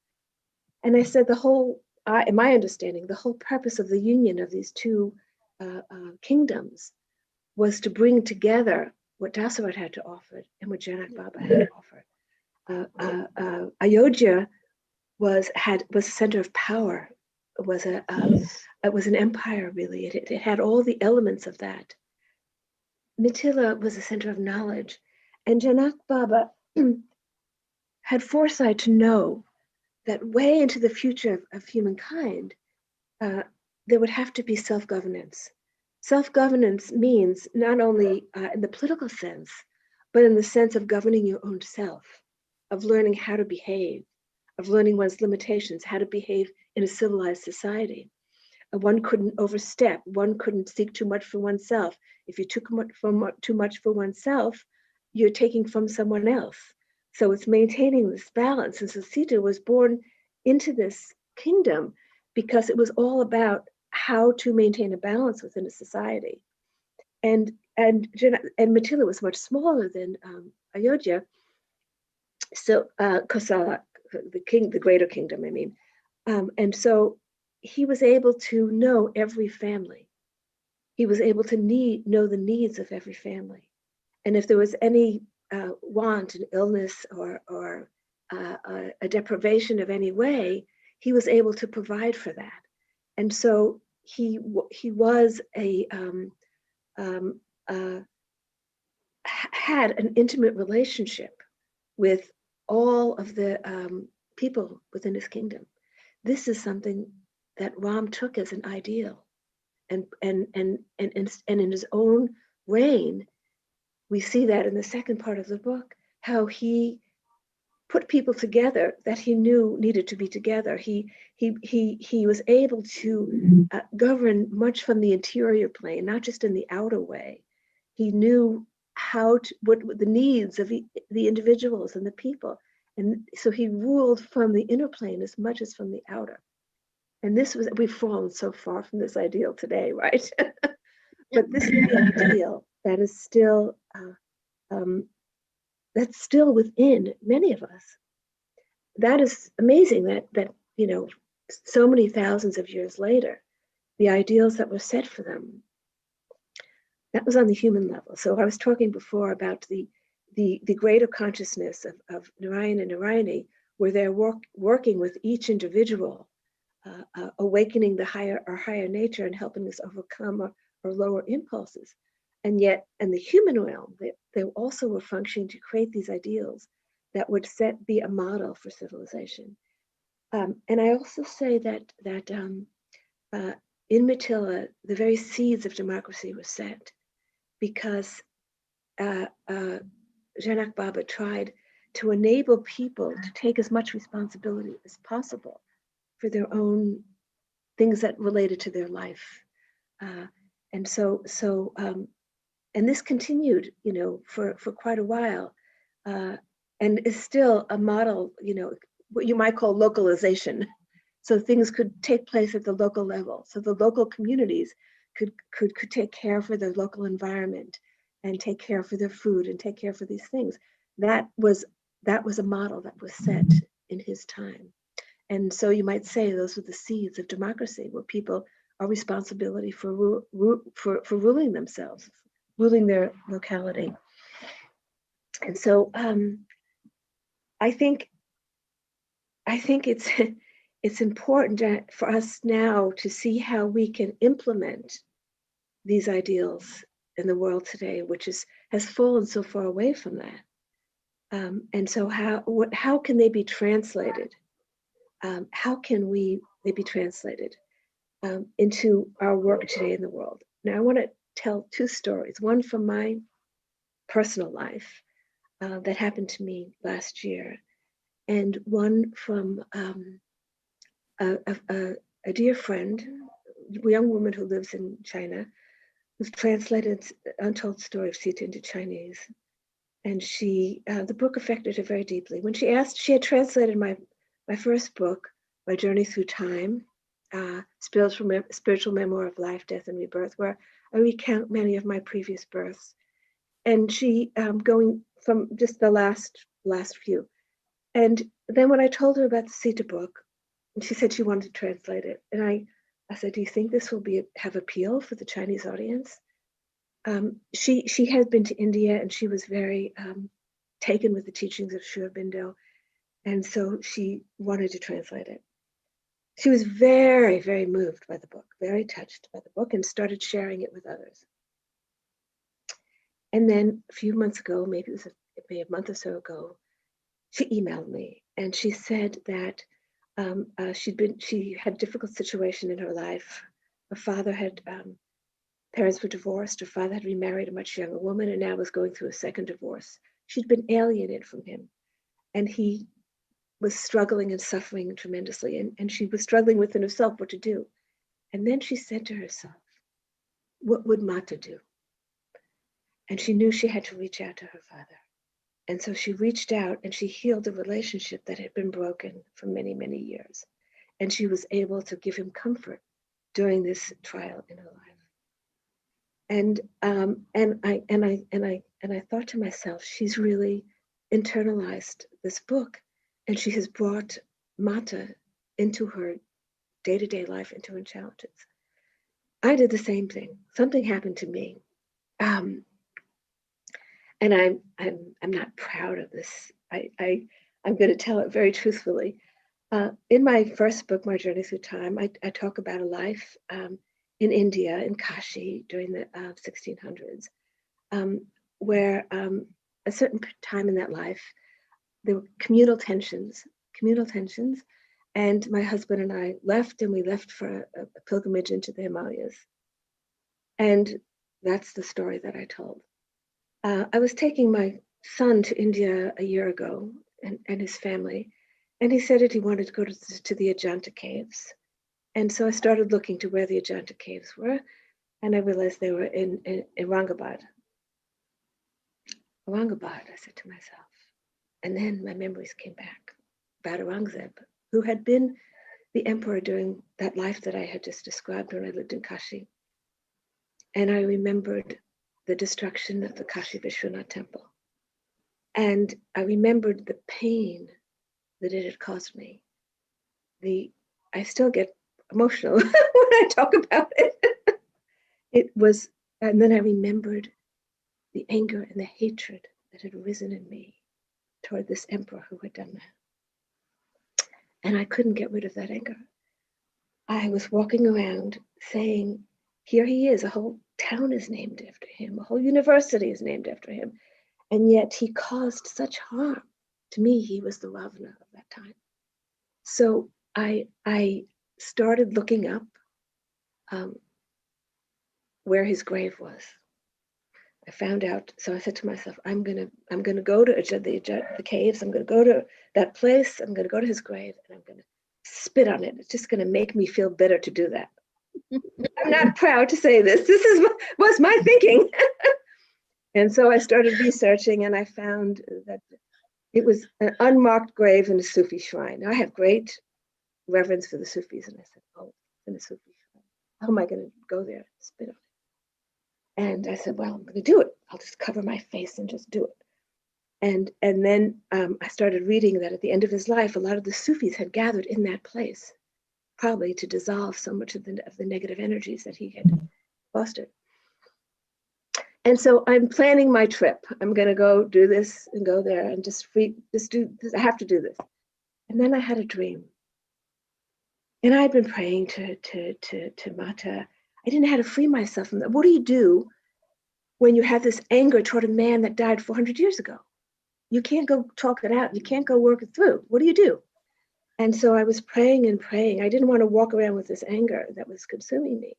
S1: And I said, in my understanding, the whole purpose of the union of these two kingdoms was to bring together what Dasarat had to offer and what Janak Baba had to offer. Ayodhya was a center of power. It was an empire, really. It had all the elements of that. Mithila was a center of knowledge, and Janak Baba had foresight to know that way into the future of humankind, there would have to be self-governance. Self-governance means not only in the political sense, but in the sense of governing your own self, of learning how to behave, of learning one's limitations, how to behave in a civilized society. One couldn't overstep, one couldn't seek too much for oneself. If you took too much for oneself, you're taking from someone else. So it's maintaining this balance. And so Sita was born into this kingdom because it was all about how to maintain a balance within a society. And Mithila was much smaller than Ayodhya. So Kosala, the greater kingdom, I mean. And so he was able to know every family. He was able to know the needs of every family. And if there was any want, an illness, or a deprivation of any way, he was able to provide for that. And so he was had an intimate relationship with all of the people within his kingdom. This is something that Ram took as an ideal, and in his own reign, we see that in the second part of the book, how he put people together that he knew needed to be together. He was able to govern much from the interior plane, not just in the outer way. He knew what the needs of the individuals and the people, and so he ruled from the inner plane as much as from the outer. And we've fallen so far from this ideal today, right? But this is the ideal that is still that's still within many of us. That is amazing that so many thousands of years later, the ideals that were set for them, that was on the human level. So I was talking before about the the greater consciousness of Narayan and Narayani, where they're working with each individual, awakening the higher nature and helping us overcome our lower impulses. And yet, in the human realm, they also were functioning to create these ideals that would be a model for civilization. And I also say that in Mattila, the very seeds of democracy were set because Janak Baba tried to enable people to take as much responsibility as possible for their own things that related to their life. And this continued, for quite a while, and is still a model, what you might call localization. So things could take place at the local level. So the local communities could take care for their local environment and take care for their food and take care for these things. That was a model that was set in his time. And so you might say those were the seeds of democracy, where people are responsible for ruling themselves, ruling their locality. And so I think it's important for us now to see how we can implement these ideals in the world today, which has fallen so far away from that. And so how can they be translated? How can they be translated into our work today in the world? Now, I want to tell two stories. One from my personal life that happened to me last year, and one from a dear friend, a young woman who lives in China, who's translated Untold Story of Sita into Chinese. And the book affected her very deeply. When she had translated my first book, My Journey Through Time, Spiritual Memoir of Life, Death, and Rebirth, where I recount many of my previous births. And she, going from just the last few. And then when I told her about the Sita book, she said she wanted to translate it. And I said, do you think this will have appeal for the Chinese audience? She had been to India, and she was very taken with the teachings of Sri Aurobindo. And so she wanted to translate it. She was very, very moved by the book, very touched by the book, and started sharing it with others. And then a few months ago, maybe a month or so ago, she emailed me, and she said that she had a difficult situation in her life. Her father parents were divorced. Her father had remarried a much younger woman and now was going through a second divorce. She'd been alienated from him, and he was struggling and suffering tremendously, and she was struggling within herself what to do. And then she said to herself, what would Mata do? And she knew she had to reach out to her father. And so she reached out, and she healed a relationship that had been broken for many, many years. And she was able to give him comfort during this trial in her life. And I thought to myself, she's really internalized this book, and she has brought Mata into her day-to-day life, into her challenges. I did the same thing. Something happened to me. And I'm not proud of this. I'm going to tell it very truthfully. In my first book, My Journey Through Time, I talk about a life in India, in Kashi, during the 1600s, where a certain time in that life, there were communal tensions, and my husband and I left, and we left for a pilgrimage into the Himalayas. And that's the story that I told. I was taking my son to India a year ago, and his family, and he said that he wanted to go to the Ajanta caves. And so I started looking to where the Ajanta caves were, and I realized they were in Aurangabad. Aurangabad, I said to myself. And then my memories came back about Aurangzeb, who had been the emperor during that life that I had just described when I lived in Kashi. And I remembered the destruction of the Kashi Vishwanath temple. And I remembered the pain that it had caused me. I still get emotional when I talk about it. And then I remembered the anger and the hatred that had risen in me toward this emperor who had done that. And I couldn't get rid of that anger. I was walking around saying, here he is, a whole town is named after him, a whole university is named after him. And yet he caused such harm. To me, he was the Ravana of that time. So I started looking up where his grave was. I found out, so I said to myself, I'm gonna go to the caves, I'm gonna go to that place, I'm gonna go to his grave, and I'm gonna spit on it. It's just gonna make me feel better to do that. I'm not proud to say this. This was my thinking. And so I started researching, and I found that it was an unmarked grave in a Sufi shrine. Now, I have great reverence for the Sufis, and I said, oh, in a Sufi shrine. How am I gonna go there and spit on it? And I said, well, I'm going to do it. I'll just cover my face and just do it. And then I started reading that at the end of his life, a lot of the Sufis had gathered in that place, probably to dissolve so much of the negative energies that he had fostered. And so I'm planning my trip. I'm going to go do this and go there and just do this. I have to do this. And then I had a dream. And I'd been praying to Mata. I didn't know how to free myself from that. What do you do when you have this anger toward a man that died 400 years ago? You can't go talk it out. You can't go work it through. What do you do? And so I was praying and praying. I didn't want to walk around with this anger that was consuming me.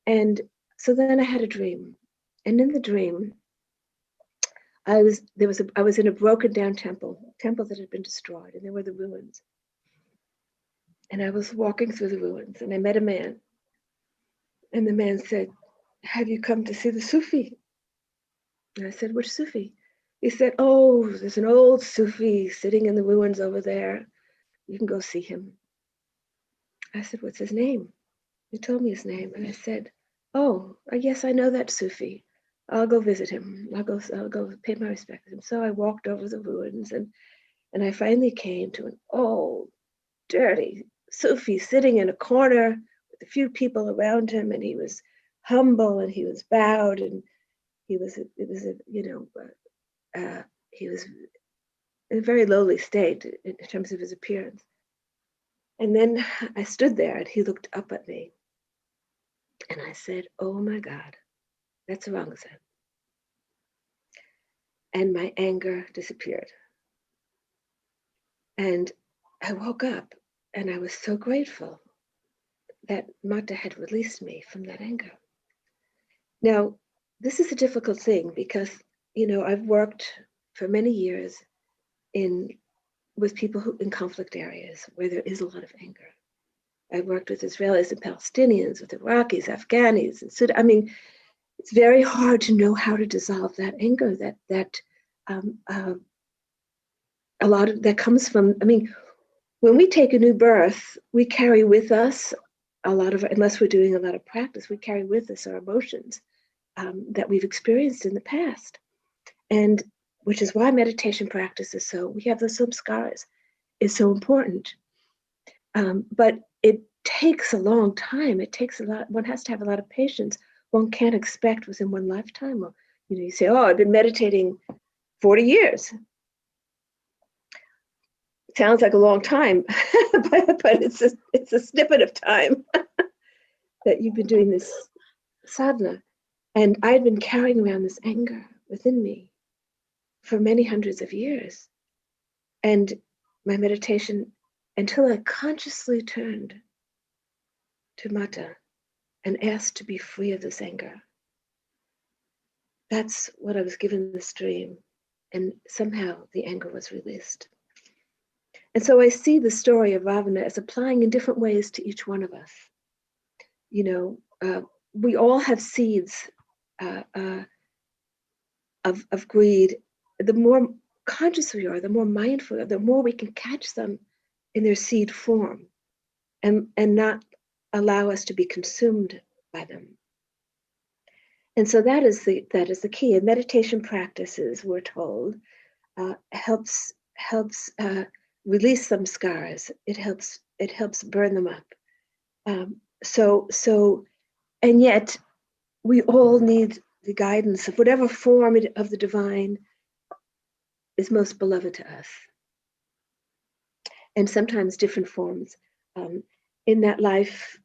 S1: And so then I had a dream. And in the dream, I was in a broken down temple that had been destroyed, and there were the ruins. And I was walking through the ruins, and I met a man. And the man said, have you come to see the Sufi? And I said, which Sufi? He said, oh, there's an old Sufi sitting in the ruins over there. You can go see him. I said, what's his name? He told me his name. And I said, oh, yes, I know that Sufi. I'll go visit him. I'll go pay my respect to him. So I walked over the ruins, and I finally came to an old, dirty Sufi sitting in a corner with a few people around him, and he was humble and he was bowed, and he was in a very lowly state in terms of his appearance. And then I stood there, and he looked up at me, and I said, oh my God, that's Aurangzeb. And my anger disappeared. And I woke up, and I was so grateful that Mata had released me from that anger. Now, this is a difficult thing because, I've worked for many years with people who in conflict areas where there is a lot of anger. I've worked with Israelis and Palestinians, with Iraqis, Afghanis, and Sudan. I mean, it's very hard to know how to dissolve that anger that a lot of that comes from. I mean, when we take a new birth, we carry with us a lot of, unless we're doing a lot of practice, we carry with us our emotions that we've experienced in the past. And which is why meditation practice is we have those samskaras, is so important. But it takes a long time. It takes a lot. One has to have a lot of patience. One can't expect within one lifetime. Or, you say, oh, I've been meditating 40 years. It sounds like a long time, but it's a snippet of time that you've been doing this sadhana. And I'd been carrying around this anger within me for many hundreds of years. And my meditation, until I consciously turned to Mata and asked to be free of this anger. That's what I was given this dream. And somehow the anger was released. And so I see the story of Ravana as applying in different ways to each one of us. We all have seeds of greed. The more conscious we are, the more mindful we are, the more we can catch them in their seed form and not allow us to be consumed by them. And so that is the key. And meditation practices, we're told, helps release some scars. It helps burn them up. And yet we all need the guidance of whatever form of the divine is most beloved to us. And sometimes different forms. In that life,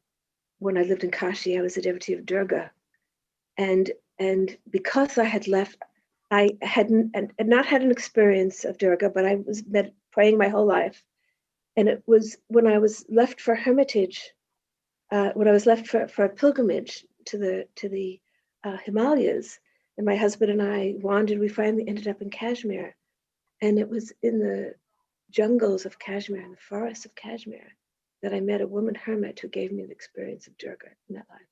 S1: when I lived in Kashi, I was a devotee of Durga. And because I had left, I had not had an experience of Durga, but I was praying my whole life. And it was when I was left for hermitage, when I was left for a pilgrimage to the Himalayas, and my husband and I wandered, we finally ended up in Kashmir. And it was in the jungles of Kashmir, in the forests of Kashmir, that I met a woman hermit who gave me the experience of Durga in that life.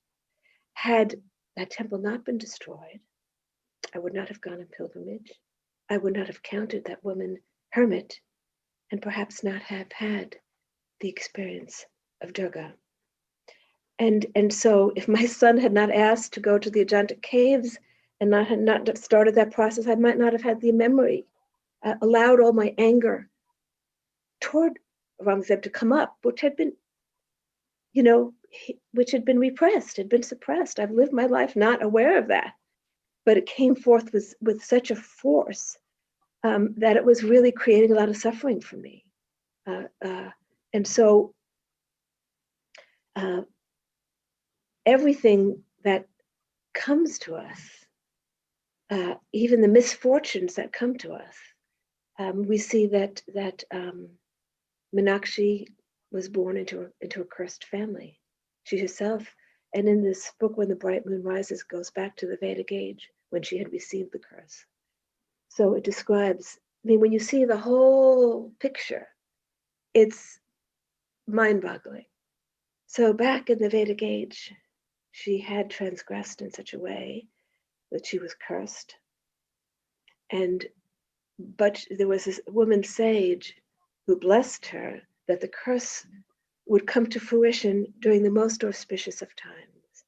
S1: Had that temple not been destroyed, I would not have gone on pilgrimage. I would not have counted that woman hermit, and perhaps not have had the experience of Durga. And so if my son had not asked to go to the Ajanta caves and had not started that process, I might not have had the memory, allowed all my anger toward Aurangzeb to come up, which had been, which had been repressed, had been suppressed. I've lived my life not aware of that, but it came forth with such a force that it was really creating a lot of suffering for me. And so everything that comes to us, even the misfortunes that come to us, we see that Meenakshi was born into a cursed family. She herself, and in this book, When the Bright Moon Rises, goes back to the Vedic age when she had received the curse. So it describes, when you see the whole picture, it's mind-boggling. So back in the Vedic age, she had transgressed in such a way that she was cursed. But there was this woman sage who blessed her that the curse would come to fruition during the most auspicious of times,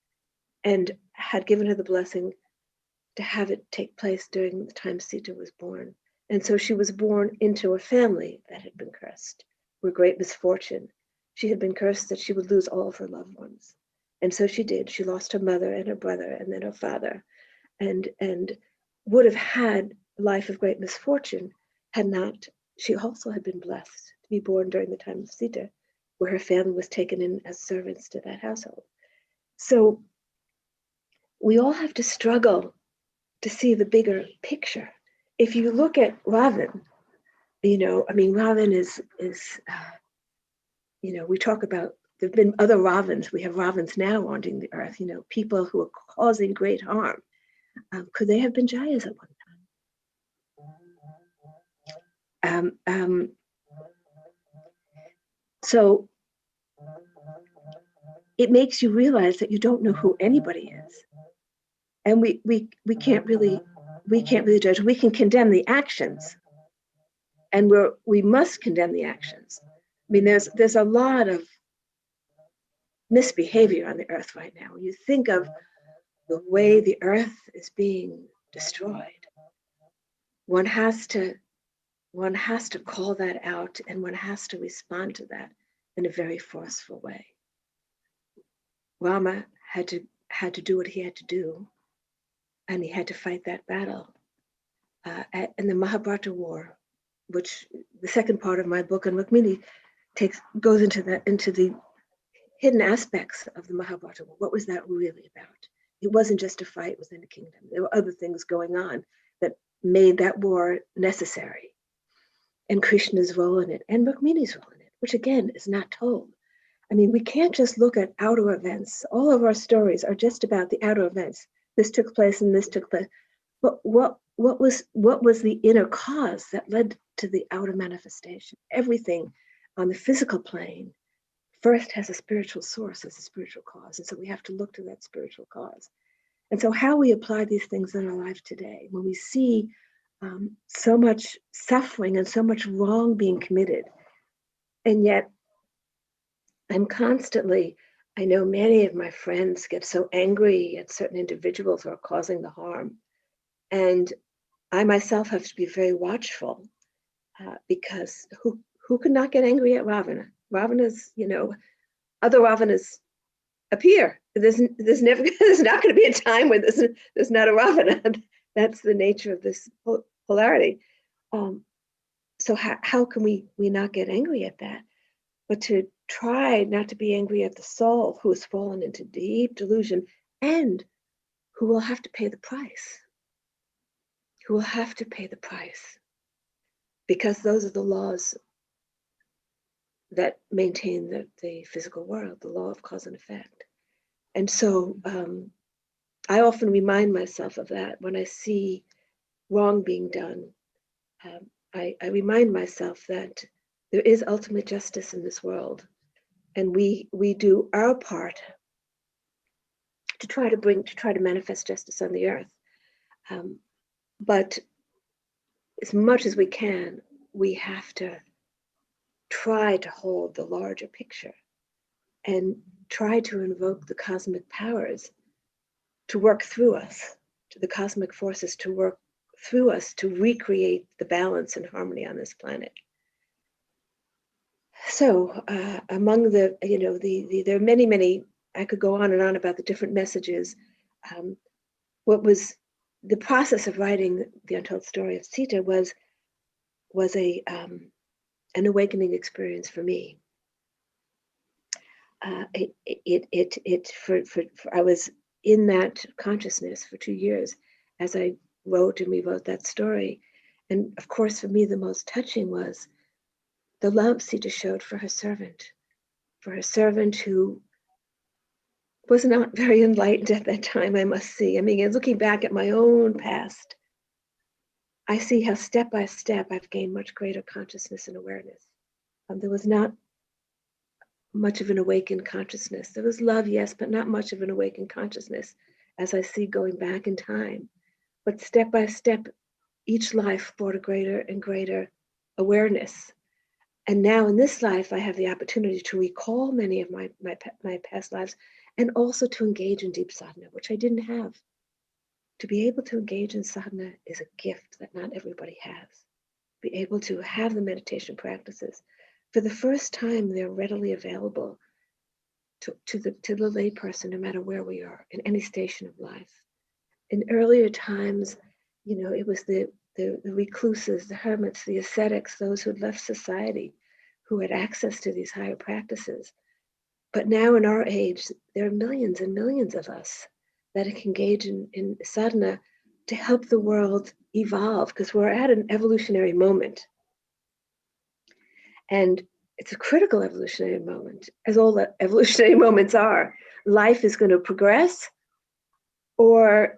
S1: and had given her the blessing to have it take place during the time Sita was born. And so she was born into a family that had been cursed, with great misfortune. She had been cursed that she would lose all of her loved ones. And so she did. She lost her mother and her brother and then her father, and would have had a life of great misfortune had not, she also had been blessed to be born during the time of Sita, where her family was taken in as servants to that household. So we all have to struggle to see the bigger picture. If you look at Ravan, Ravan is we talk about, there have been other Ravans. We have Ravans now haunting the earth, people who are causing great harm. Could they have been Jayas at one time? So it makes you realize that you don't know who anybody is. And we can't really judge. We can condemn the actions, and we must condemn the actions. There's a lot of misbehavior on the earth right now. You think of the way the earth is being destroyed. One has to call that out, and one has to respond to that in a very forceful way. Rama had to do what he had to do, and he had to fight that battle. In the Mahabharata war, which the second part of my book, and Rukmini goes into the hidden aspects of the Mahabharata war. What was that really about? It wasn't just a fight within the kingdom. There were other things going on that made that war necessary. And Krishna's role in it, and Rukmini's role in it, which again is not told. We can't just look at outer events. All of our stories are just about the outer events. This took place and this took place. But what was the inner cause that led to the outer manifestation? Everything on the physical plane first has a spiritual source, as a spiritual cause. And so we have to look to that spiritual cause. And so how we apply these things in our life today, when we see so much suffering and so much wrong being committed, and yet I know many of my friends get so angry at certain individuals who are causing the harm. And I myself have to be very watchful because who could not get angry at Ravana? Ravana's, other Ravanas appear. There's not going to be a time when there's not a Ravana. That's the nature of this polarity. So how can we not get angry at that, but to try not to be angry at the soul who has fallen into deep delusion and who will have to pay the price, because those are the laws that maintain the physical world, the law of cause and effect. And so I often remind myself of that when I see wrong being done. I remind myself that there is ultimate justice in this world, and we do our part to try to manifest justice on the earth. But as much as we can, we have to try to hold the larger picture and try to invoke the cosmic powers to work through us, to the cosmic forces to work through us to recreate the balance and harmony on this planet. So among the, there are many, I could go on and on about the different messages. What was the process of writing the untold story of Sita was an awakening experience for me. I was in that consciousness for 2 years as I wrote and rewrote that story. And of course, for me, the most touching was the love Sita showed for her servant who was not very enlightened at that time, I must see. I mean, looking back at my own past, I see how step by step I've gained much greater consciousness and awareness. There was not much of an awakened consciousness. There was love, yes, but not much of an awakened consciousness as I see going back in time. But step by step, each life brought a greater and greater awareness. And now in this life, I have the opportunity to recall many of my past lives and also to engage in deep sadhana, which I didn't have. To be able to engage in sadhana is a gift that not everybody has. Be able to have the meditation practices. For the first time, they're readily available to the lay person, no matter where we are, in any station of life. In earlier times, it was the recluses, the hermits, the ascetics, those who had left society, who had access to these higher practices. But now in our age, there are millions and millions of us that can engage in sadhana to help the world evolve, because we're at an evolutionary moment. And it's a critical evolutionary moment, as all the evolutionary moments are. Life is going to progress, or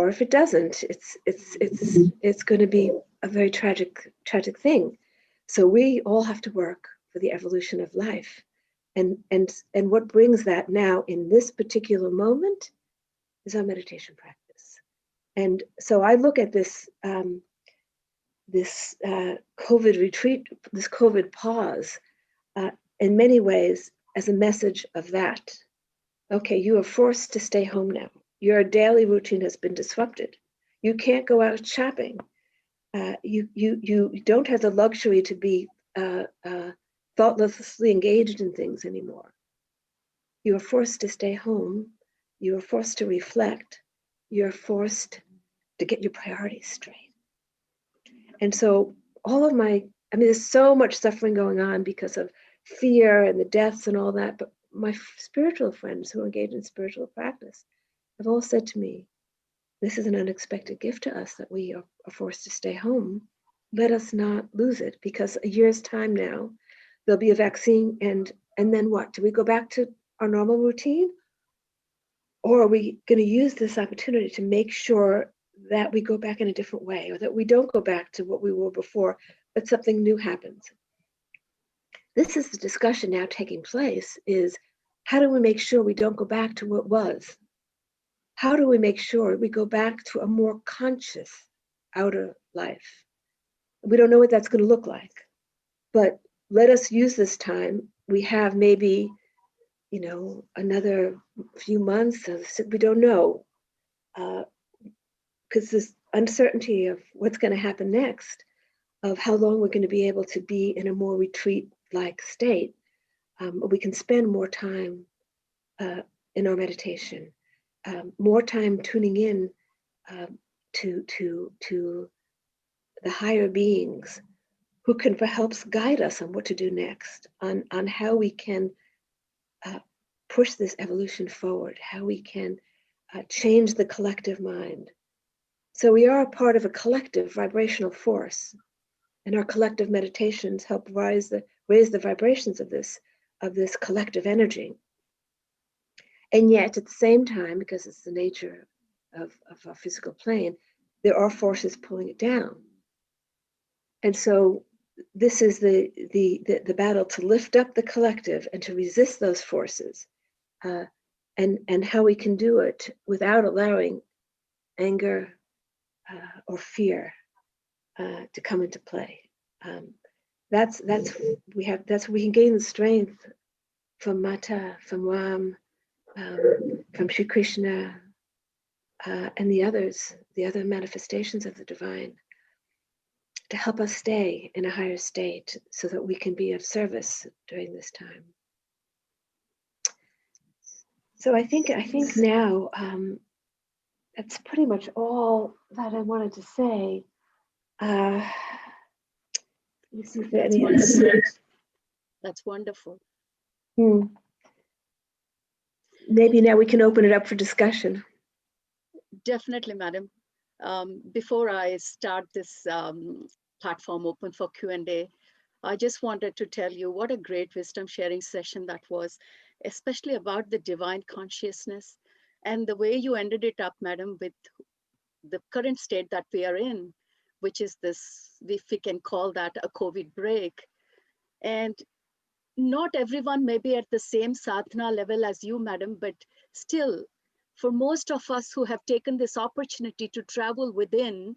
S1: if it doesn't, it's going to be a very tragic thing. So we all have to work for the evolution of life, and what brings that now in this particular moment is our meditation practice. And so I look at this COVID retreat, this COVID pause, in many ways as a message of that. Okay, you are forced to stay home now. Your daily routine has been disrupted. You can't go out shopping. You don't have the luxury to be thoughtlessly engaged in things anymore. You are forced to stay home. You are forced to reflect. You're forced to get your priorities straight. And so there's so much suffering going on because of fear and the deaths and all that, but my spiritual friends who engage in spiritual practice have all said to me, this is an unexpected gift to us that we are forced to stay home. Let us not lose it, because a year's time now, there'll be a vaccine, and then what? Do we go back to our normal routine? Or are we going to use this opportunity to make sure that we go back in a different way, or that we don't go back to what we were before, but something new happens? This is the discussion now taking place, is how do we make sure we don't go back to what was? How do we make sure we go back to a more conscious outer life? We don't know what that's going to look like, but let us use this time. We have maybe, another few months, we don't know, because this uncertainty of what's going to happen next, of how long we're going to be able to be in a more retreat-like state. We can spend more time in our meditation, more time tuning in to the higher beings who can help guide us on what to do next, on how we can push this evolution forward, how we can change the collective mind. So we are a part of a collective vibrational force, and our collective meditations help raise the vibrations of this collective energy. And yet, at the same time, because it's the nature of our physical plane, there are forces pulling it down. And so this is the battle to lift up the collective and to resist those forces, and how we can do it without allowing anger or fear to come into play. That's we can gain the strength from Mata, from Ram, from Shri Krishna, and the other manifestations of the divine, to help us stay in a higher state so that we can be of service during this time. So I think now that's pretty much all that I wanted to say. Let me see if there are any other.
S2: That's wonderful.
S1: Maybe now we can open it up for discussion.
S2: Definitely, madam. Before I start this platform open for Q&A, I just wanted to tell you what a great wisdom sharing session that was, especially about the divine consciousness and the way you ended it up, madam, with the current state that we are in, which is this, if we can call that a COVID break. And not everyone may be at the same sadhana level as you, madam, but still, for most of us who have taken this opportunity to travel within,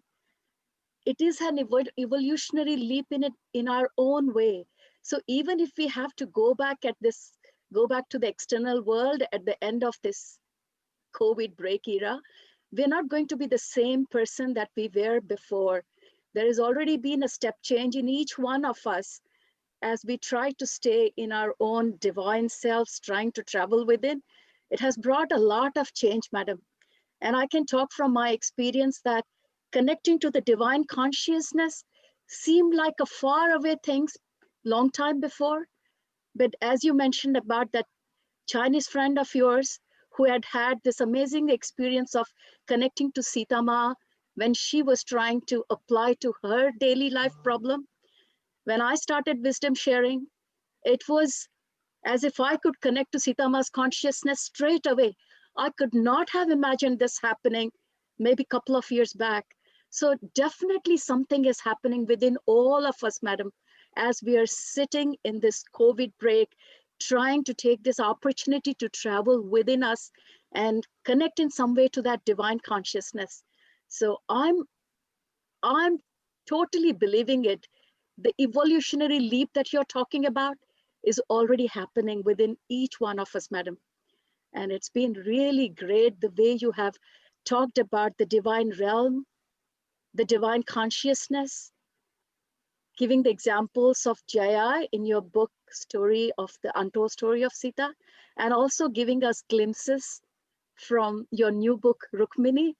S2: it is an evolutionary leap in our own way. So even if we have to go back to the external world at the end of this COVID break era, we're not going to be the same person that we were before. There has already been a step change in each one of us as we try to stay in our own divine selves, trying to travel within. It has brought a lot of change, madam. And I can talk from my experience that connecting to the divine consciousness seemed like a far away thing long time before. But as you mentioned about that Chinese friend of yours who had this amazing experience of connecting to Sita Ma when she was trying to apply to her daily life problem. When I started wisdom sharing, it was as if I could connect to Sita Ma's consciousness straight away. I could not have imagined this happening maybe a couple of years back. So definitely something is happening within all of us, madam, as we are sitting in this COVID break, trying to take this opportunity to travel within us and connect in some way to that divine consciousness. So I'm totally believing it. The evolutionary leap that you're talking about is already happening within each one of us, madam. And it's been really great the way you have talked about the divine realm, the divine consciousness, giving the examples of Jaya in your book story of the untold story of Sita, and also giving us glimpses from your new book, Rukmini.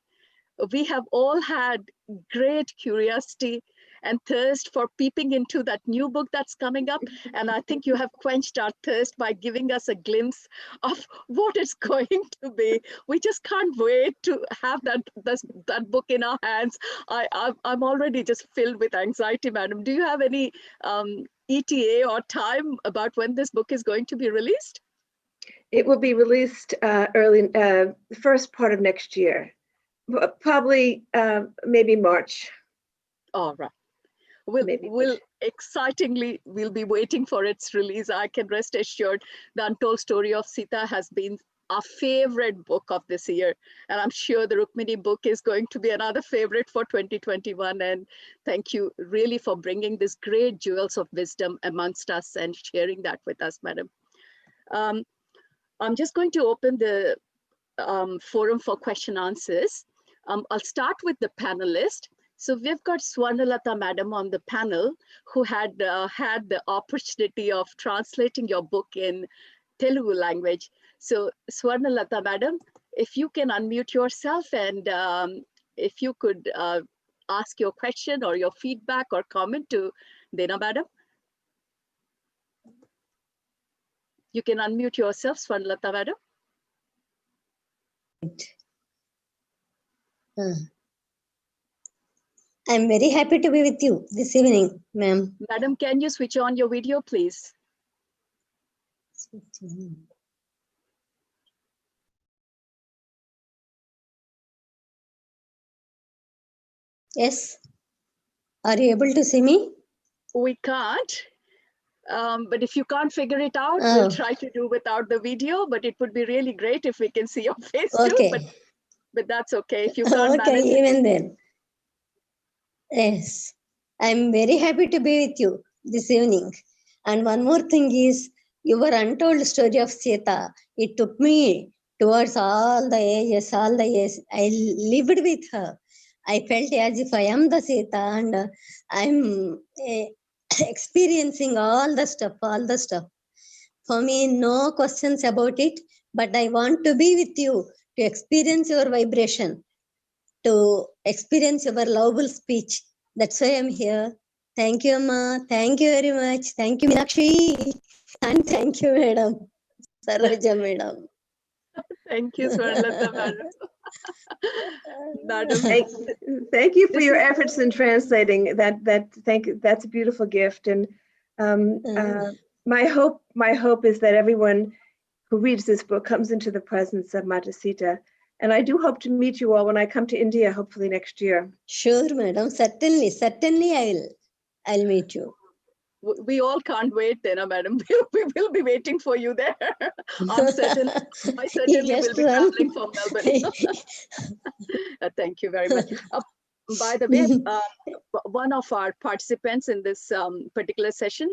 S2: We have all had great curiosity and thirst for peeping into that new book that's coming up. And I think you have quenched our thirst by giving us a glimpse of what it's going to be. We just can't wait to have that book in our hands. I'm already just filled with anxiety, madam. Do you have any ETA or time about when this book is going to be released?
S1: It will be released early, the first part of next year. Probably maybe March.
S2: All right. We'll be waiting for its release. I can rest assured the Untold Story of Sita has been our favorite book of this year. And I'm sure the Rukmini book is going to be another favorite for 2021. And thank you really for bringing this great jewels of wisdom amongst us and sharing that with us, madam. I'm just going to open the forum for question answers. I'll start with the panelist. So we've got Swarnalata madam on the panel who had had the opportunity of translating your book in Telugu language. So Swarnalata madam, if you can unmute yourself and if you could ask your question or your feedback or comment to Dena Madam. You can unmute yourself, Swarnalata Madam.
S3: I'm very happy to be with you this evening, ma'am.
S2: Madam, can you switch on your video, please?
S3: Yes. Are you able to see me?
S2: We can't. But if you can't figure it out, we'll try to do without the video, but it would be really great if we can see your face too, but that's okay. If you can't manage it.
S3: Even then. Yes. I'm very happy to be with you this evening. And one more thing is, your untold story of Sita, it took me towards all the ages, I lived with her. I felt as if I am the Sita, and I'm experiencing all the stuff. For me, no questions about it, but I want to be with you to experience your vibration, to experience your lovable speech. That's why I'm here. Thank you, Amma. Thank you very much. Thank you, Meenakshi. And thank you, Madam. Saroja, Madam.
S2: Thank you, Swarnalata Madam. Madam,
S1: thank you for your efforts in translating. That's a beautiful gift. And my hope is that everyone who reads this book comes into the presence of Mata Sita. And I do hope to meet you all when I come to India, hopefully next year.
S3: Sure, Madam. Certainly I'll meet you.
S2: We all can't wait, Dena Madam. We will be waiting for you there. I certainly will be traveling from Melbourne. Thank you very much. By the way, one of our participants in this particular session,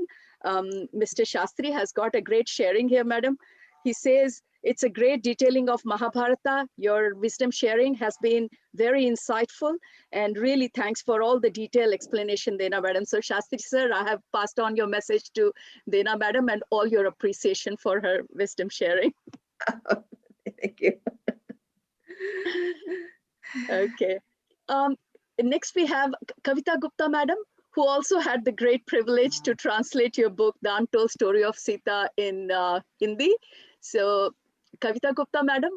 S2: Mr. Shastri, has got a great sharing here, Madam. He says, it's a great detailing of Mahabharata. Your wisdom sharing has been very insightful, and really thanks for all the detailed explanation, Dena Madam. So Shastri sir, I have passed on your message to Dena Madam and all your appreciation for her wisdom sharing.
S1: Thank you.
S2: Okay. Next we have Kavita Gupta Madam, who also had the great privilege to translate your book, The Untold Story of Sita, in Hindi. So Kavita Gupta Madam,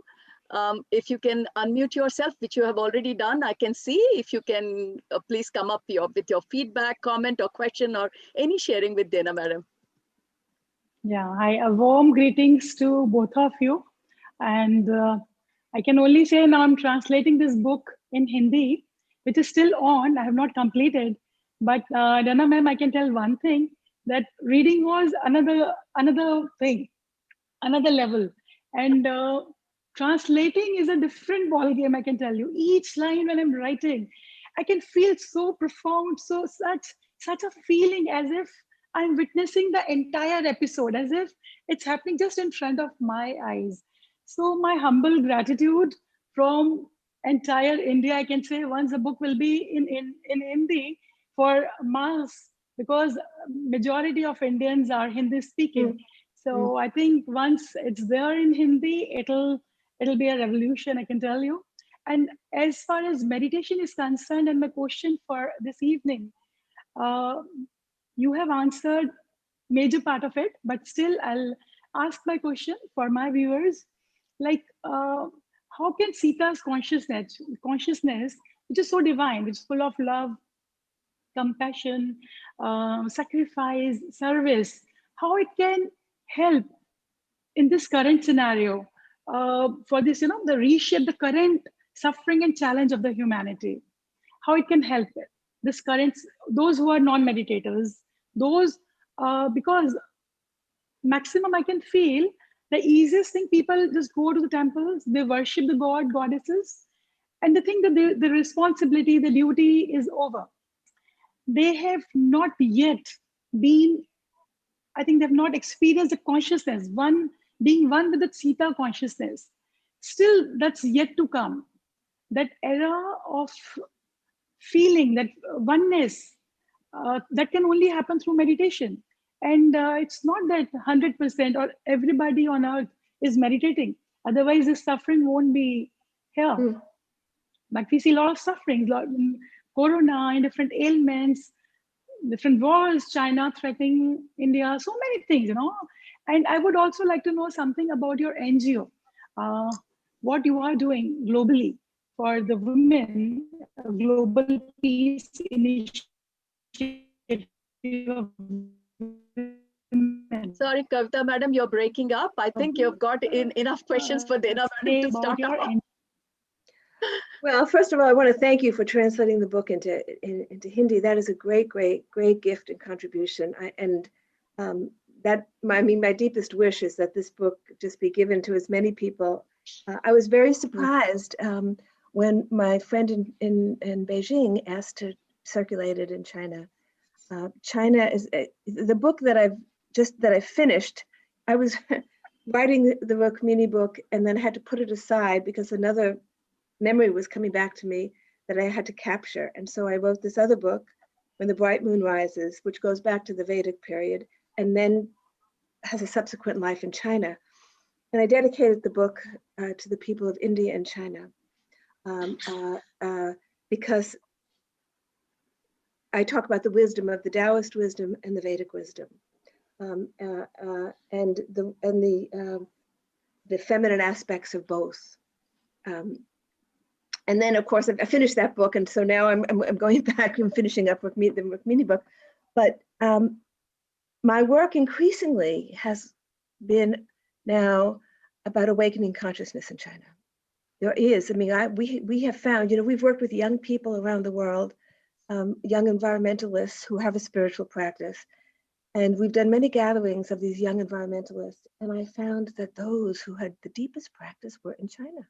S2: if you can unmute yourself, which you have already done, I can see. If you can please come up with your feedback, comment or question or any sharing with Dena Madam.
S4: Yeah, hi, a warm greetings to both of you. And I can only say now I'm translating this book in Hindi, which is still on. I have not completed. But Dena ma'am, I can tell one thing, that reading was another thing, another level. And translating is a different ball game, I can tell you. Each line when I'm writing, I can feel so profound, such a feeling as if I'm witnessing the entire episode, as if it's happening just in front of my eyes. So my humble gratitude from entire India, I can say, once the book will be in Hindi for mass, because majority of Indians are Hindi speaking. So I think once it's there in Hindi, it'll be a revolution, I can tell you. And as far as meditation is concerned, and my question for this evening, you have answered major part of it, but still I'll ask my question for my viewers, like how can Sita's consciousness, which is so divine, which is full of love, compassion, sacrifice, service, how it can help in this current scenario for this, the reshape the current suffering and challenge of the humanity, how it can help it, this current, those who are non-meditators, those, because maximum I can feel the easiest thing, people just go to the temples, they worship the god, goddesses, and they think that the responsibility, the duty is over. They have not yet been, I think they've not experienced the consciousness, being one with the Sita consciousness. Still, that's yet to come. That era of feeling, that oneness, that can only happen through meditation. And it's not that 100% or everybody on earth is meditating. Otherwise, the suffering won't be here. Like we see a lot of sufferings, corona and different ailments, different wars, China threatening India, so many things, you know. And I would also like to know something about your NGO, what you are doing globally for the women, global peace initiative of women.
S2: Sorry, Kavita madam, you're breaking up. I think you've got enough questions for Dena madam to start off.
S1: Well, first of all, I want to thank you for translating the book into Hindi. That is a great gift and contribution. My deepest wish is that this book just be given to as many people. I was very surprised when my friend in Beijing asked to circulate it in China. China is the book that I finished. I was writing the Rukmini book and then had to put it aside because another memory was coming back to me that I had to capture. And so I wrote this other book, When the Bright Moon Rises, which goes back to the Vedic period and then has a subsequent life in China. And I dedicated the book to the people of India and China because I talk about the wisdom of the Taoist wisdom and the Vedic wisdom, and the feminine aspects of both. And then, of course, I finished that book, and so now I'm going back and finishing up the Rukmini book. But my work increasingly has been now about awakening consciousness in China. There is, I mean, we have found, you know, we've worked with young people around the world, young environmentalists who have a spiritual practice, and we've done many gatherings of these young environmentalists, and I found that those who had the deepest practice were in China.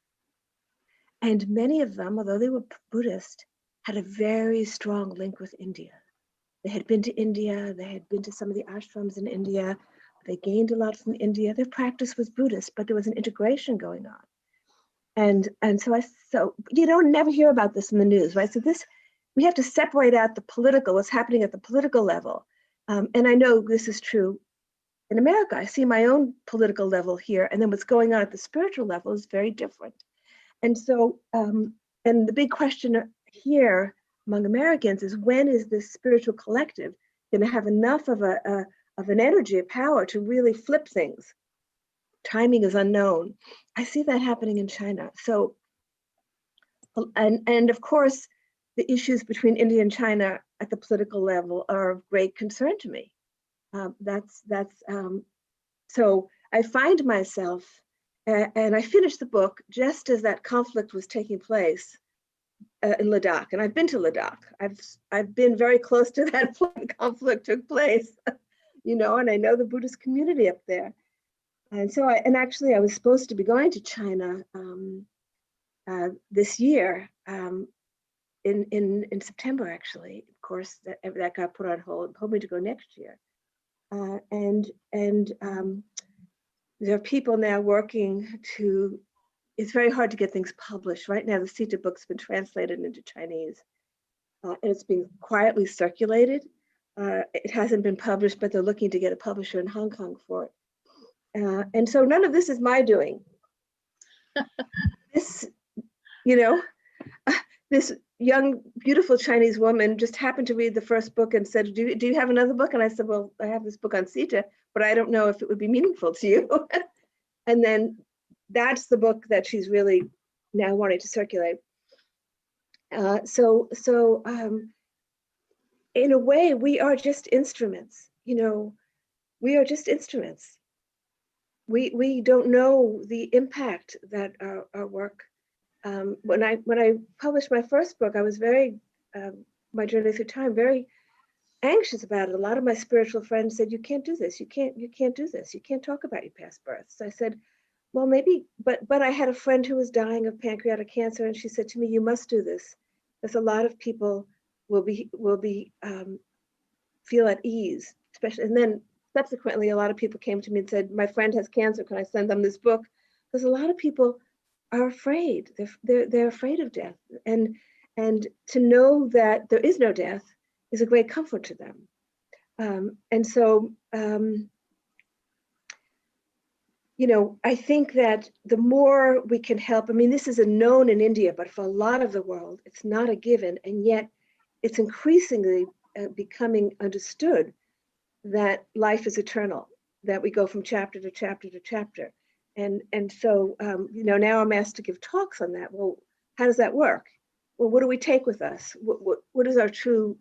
S1: And many of them, although they were Buddhist, had a very strong link with India. They had been to India, they had been to some of the ashrams in India, they gained a lot from India. Their practice was Buddhist, but there was an integration going on. And so you don't never hear about this in the news, right? So we have to separate out the political, what's happening at the political level. And I know this is true in America. I see my own political level here, and then what's going on at the spiritual level is very different. And so, and the big question here among Americans is, when is this spiritual collective going to have enough of an energy, a power to really flip things? Timing is unknown. I see that happening in China. So, and of course, the issues between India and China at the political level are of great concern to me. So I find myself, and I finished the book just as that conflict was taking place in Ladakh, and I've been to Ladakh. I've been very close to that conflict took place, you know, and I know the Buddhist community up there. And so, actually, I was supposed to be going to China this year in September. Actually, of course, that got put on hold. Hoping to go next year, there are people now working to. It's very hard to get things published right now. The Sita book's been translated into Chinese, and it's being quietly circulated. It hasn't been published, but they're looking to get a publisher in Hong Kong for it. And so none of this is my doing. This, you know, this young, beautiful Chinese woman just happened to read the first book and said, do you have another book? And I said, well, I have this book on Sita, but I don't know if it would be meaningful to you. And then that's the book that she's really now wanting to circulate. So in a way, we are just instruments, you know, we are just instruments. We don't know the impact that our work. When I published my first book, I was very, my journey through time, very anxious about it. A lot of my spiritual friends said, you can't do this. You can't do this. You can't talk about your past births. So I said, well, maybe, but I had a friend who was dying of pancreatic cancer, and she said to me, you must do this, because a lot of people will feel at ease, especially. And then subsequently, a lot of people came to me and said, my friend has cancer, can I send them this book? Because a lot of people are afraid. They're afraid of death, and to know that there is no death is a great comfort to them. And so, I think that the more we can help, I mean, this is a known in India, but for a lot of the world, it's not a given. And yet it's increasingly becoming understood that life is eternal, that we go from chapter to chapter to chapter. And so, now I'm asked to give talks on that. Well, how does that work? Well, what do we take with us? What is our true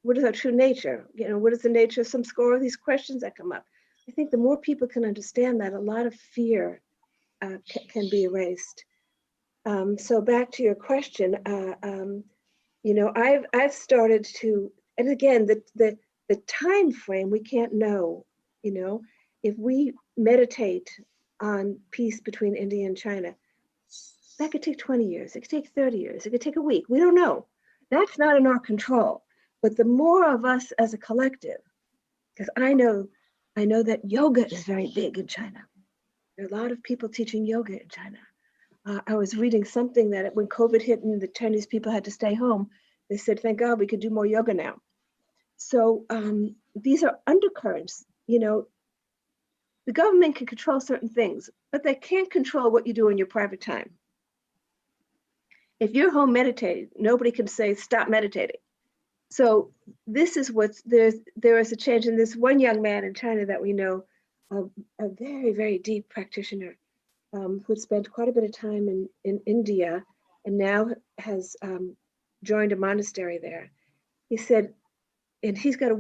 S1: nature? What is the nature of some score of these questions that come up? I think the more people can understand that, a lot of fear can be erased. So back to your question, I've started to, and again, the time frame we can't know. If we meditate on peace between India and China, that could take 20 years. It could take 30 years. It could take a week. We don't know. That's not in our control. But the more of us as a collective, because I know that yoga is very big in China. There are a lot of people teaching yoga in China. I was reading something that when COVID hit and the Chinese people had to stay home, they said, thank God we could do more yoga now. So these are undercurrents. The government can control certain things, but they can't control what you do in your private time. If you're home meditating, nobody can say, stop meditating. So this is there is a change. And this one young man in China that we know, a very, very deep practitioner who had spent quite a bit of time in India and now has joined a monastery there. He said, and he's got a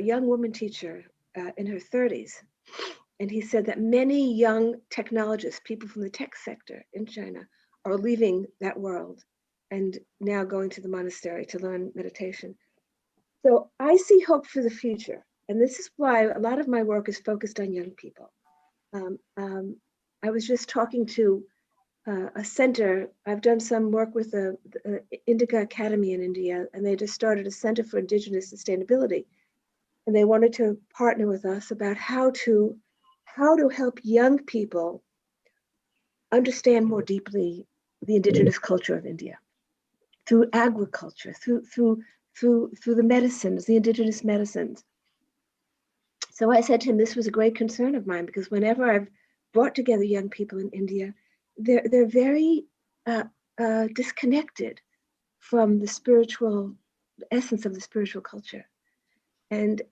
S1: young woman teacher in her 30s. And he said that many young technologists, people from the tech sector in China, are leaving that world and now going to the monastery to learn meditation. So I see hope for the future. And this is why a lot of my work is focused on young people. I was just talking to a center. I've done some work with the Indica Academy in India, and they just started a Center for Indigenous Sustainability. And they wanted to partner with us about how to help young people understand more deeply the indigenous culture of India through agriculture, through the medicines, the indigenous medicines. So I said to him, this was a great concern of mine, because whenever I've brought together young people in India, they're very disconnected from the essence of the spiritual culture. And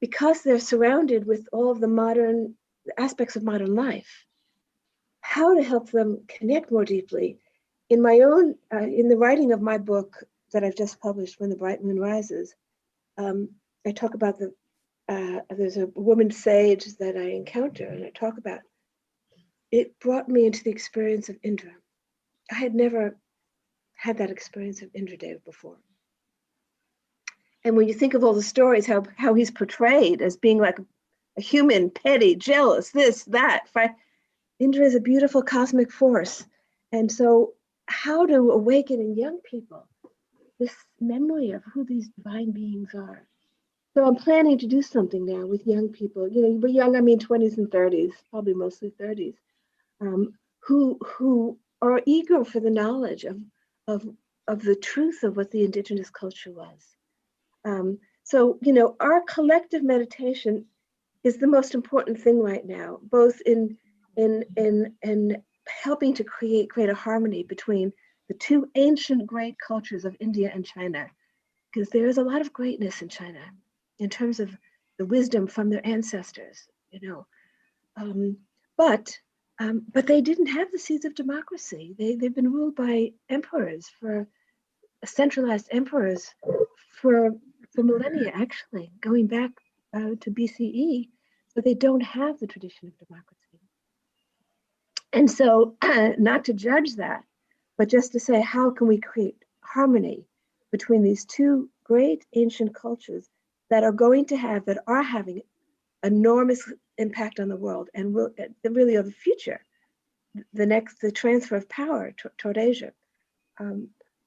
S1: because they're surrounded with all of the modern aspects of modern life, how to help them connect more deeply. In my own, in the writing of my book that I've just published, When the Bright Moon Rises, I talk about there's a woman sage that I encounter, and I talk about, it brought me into the experience of Indra. I had never had that experience of Indradev before. And when you think of all the stories, how he's portrayed as being like a human, petty, jealous, this, that. Indra is a beautiful cosmic force. And so how to awaken in young people this memory of who these divine beings are. So I'm planning to do something now with young people. By young, I mean 20s and 30s, probably mostly 30s, who are eager for the knowledge of the truth of what the indigenous culture was. So our collective meditation is the most important thing right now, both in helping to create a harmony between the two ancient great cultures of India and China, because there is a lot of greatness in China in terms of the wisdom from their ancestors, but they didn't have the seeds of democracy. They've been ruled by emperors, centralized emperors for millennia, actually, going back to BCE. So they don't have the tradition of democracy. And so, not to judge that, but just to say, how can we create harmony between these two great ancient cultures that are having enormous impact on the world and will really are the future, the transfer of power toward Asia.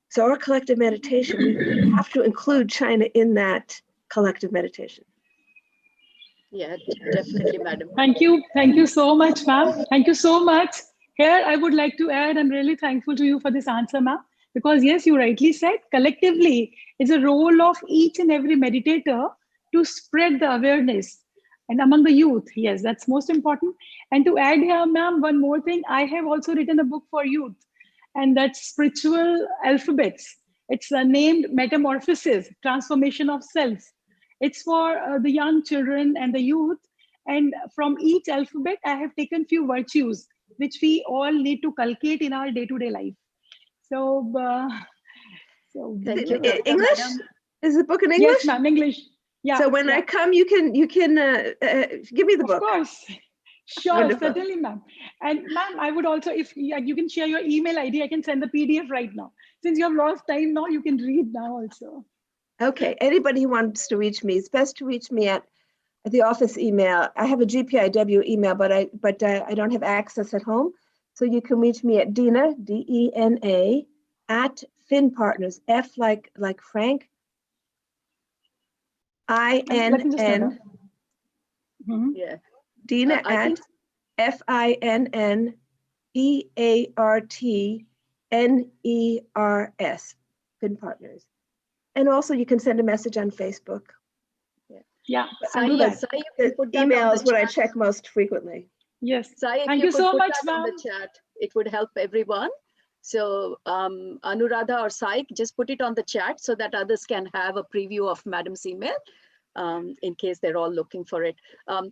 S1: So our collective meditation, we have to include China in that collective meditation.
S2: Yeah, definitely, madam.
S4: Thank you so much, ma'am. Thank you so much. Here, I would like to add, I'm really thankful to you for this answer, ma'am, because yes, you rightly said, collectively, it's a role of each and every meditator to spread the awareness. And among the youth, yes, that's most important. And to add here, ma'am, one more thing, I have also written a book for youth, and that's Spiritual Alphabets. It's named Metamorphosis, Transformation of Self. It's for the young children and the youth. And from each alphabet, I have taken few virtues, which we all need to cultivate in our day-to-day life. So,
S2: Thank you, Kavita,
S1: English?
S2: madam.
S1: Is the book in English?
S4: Yes, ma'am, English. Yeah.
S1: So when
S4: yeah.
S1: I come, you can give me the book.
S4: Of course. Sure,
S1: Wonderful.
S4: certainly, ma'am. And ma'am, I would also, if you can share your email ID, I can send the PDF right now. Since you have lost time now, you can read now also.
S1: Okay. Anybody who wants to reach me, it's best to reach me at the office email. I have a GPIW email, but I don't have access at home. So you can reach me at Dena, DENA, at FinPartners, F like Frank,
S4: Let me just note
S1: INN,
S4: down. Mhm.
S2: Yeah.
S1: Dena
S2: I
S1: at
S2: think
S1: FINNEARTNERS, FinPartners. And also you can send a message on Facebook.
S4: Yeah,
S2: Sai,
S4: I'll do that.
S2: Sai, you can put that on
S1: Email
S2: the
S1: is what I
S2: chat.
S1: check most frequently.
S4: Yes.
S2: Sai, if
S4: Thank
S2: you
S4: you
S2: could
S4: so
S2: put
S4: much,
S2: that on the
S4: ma'am.
S2: chat, it would help everyone. So Anuradha or Sai, just put it on the chat so that others can have a preview of madam's email in case they're all looking for it.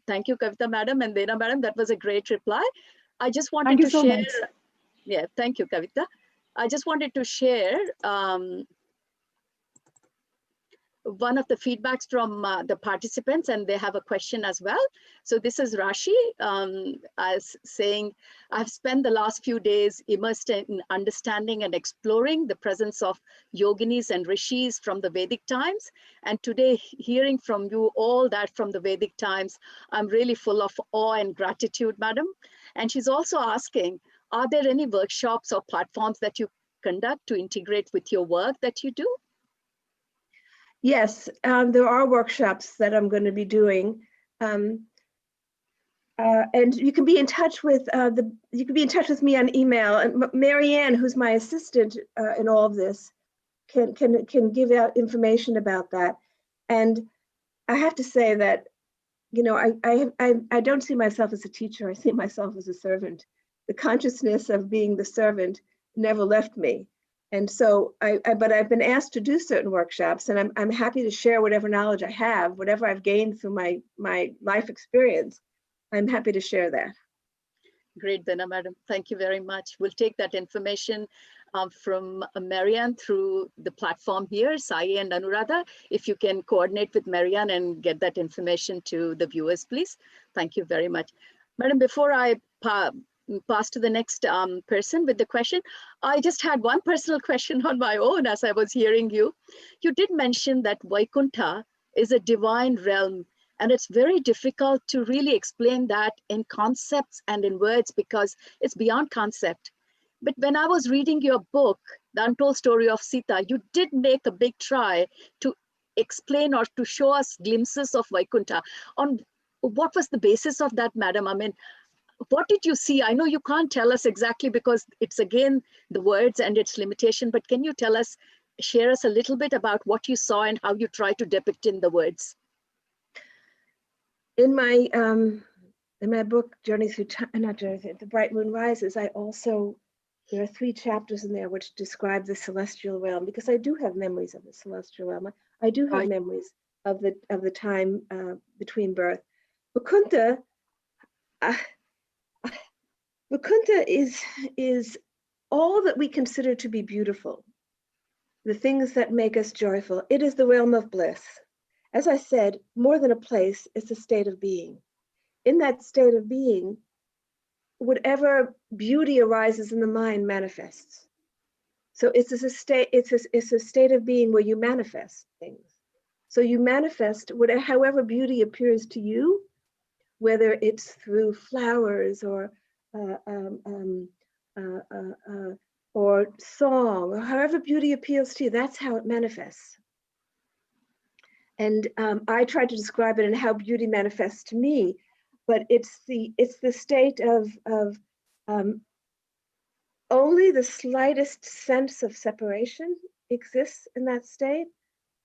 S2: Thank you, Kavita madam and Dena madam. That was a great reply. I just wanted
S4: Thank you
S2: to
S4: so
S2: share.
S4: much.
S2: Yeah, thank you, Kavita. I just wanted to share one of the feedbacks from the participants, and they have a question as well. So this is Rashi as saying, I've spent the last few days immersed in understanding and exploring the presence of yoginis and rishis from the Vedic times. And today, hearing from you all that from the Vedic times, I'm really full of awe and gratitude, madam. And she's also asking, are there any workshops or platforms that you conduct to integrate with your work that you do?
S1: Yes, there are workshops that I'm going to be doing, and you can be in touch with you can be in touch with me on email. And Marianne, who's my assistant in all of this, can give out information about that. And I have to say that, you know, I don't see myself as a teacher. I see myself as a servant. The consciousness of being the servant never left me. And so but I've been asked to do certain workshops, and I'm happy to share whatever knowledge I have, whatever I've gained through my life experience. I'm happy to share that.
S2: Great, Dena madam. Thank you very much. We'll take that information from Marianne through the platform here, Sai and Anuradha. If you can coordinate with Marianne and get that information to the viewers, please. Thank you very much. Madam, before I pass to the next person with the question, I just had one personal question on my own as I was hearing you. You did mention that Vaikuntha is a divine realm, and it's very difficult to really explain that in concepts and in words because it's beyond concept. But when I was reading your book, The Untold Story of Sita, you did make a big try to explain or to show us glimpses of Vaikuntha. On what was the basis of that, madam? I mean, what did you see? I know you can't tell us exactly because it's again the words and its limitation, but can you tell us, share us a little bit about what you saw and how you try to depict in the words?
S1: In my book, Journey Through Time, not Journey Through, The Bright Moon Rises, there are 3 chapters in there which describe the celestial realm, because I do have memories of the celestial realm. I do have memories of the time between birth. Vaikuntha is all that we consider to be beautiful, the things that make us joyful. It is the realm of bliss. As I said, more than a place, it's a state of being. In that state of being, whatever beauty arises in the mind manifests. So it's a state of being where you manifest things. So you manifest however beauty appears to you, whether it's through flowers or song, or however beauty appeals to you, that's how it manifests. And I tried to describe it and how beauty manifests to me, but it's the state of only the slightest sense of separation exists in that state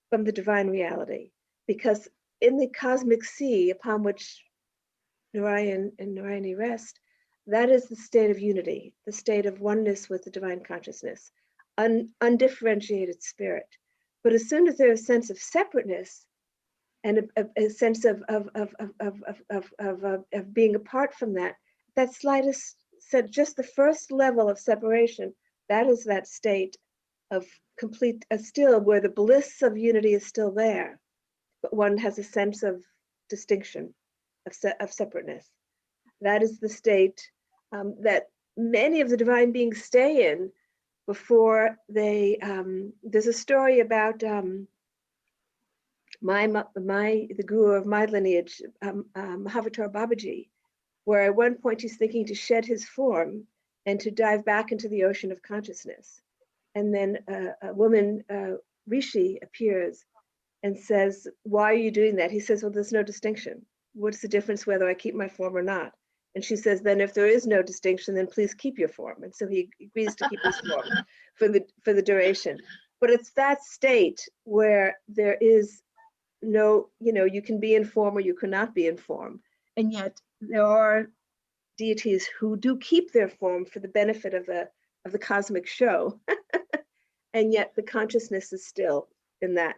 S1: from the divine reality, because in the cosmic sea upon which Narayan and Narayani rest, that is the state of unity, the state of oneness with the divine consciousness, undifferentiated spirit. But as soon as there's a sense of separateness and a sense of being apart from that, that slightest, just the first level of separation, that is that state of complete, still where the bliss of unity is still there, but one has a sense of distinction, of separateness. That is the state that many of the divine beings stay in before they, there's a story about the guru of my lineage, Mahavatar Babaji, where at one point he's thinking to shed his form and to dive back into the ocean of consciousness. And then a woman, Rishi, appears and says, "Why are you doing that?" He says, "Well, there's no distinction. What's the difference whether I keep my form or not?" And she says, "Then if there is no distinction, then please keep your form." And so he agrees to keep his form for the duration. But it's that state where there is no, you can be in form or you cannot be in form. And yet there are deities who do keep their form for the benefit of the cosmic show. And yet the consciousness is still in that.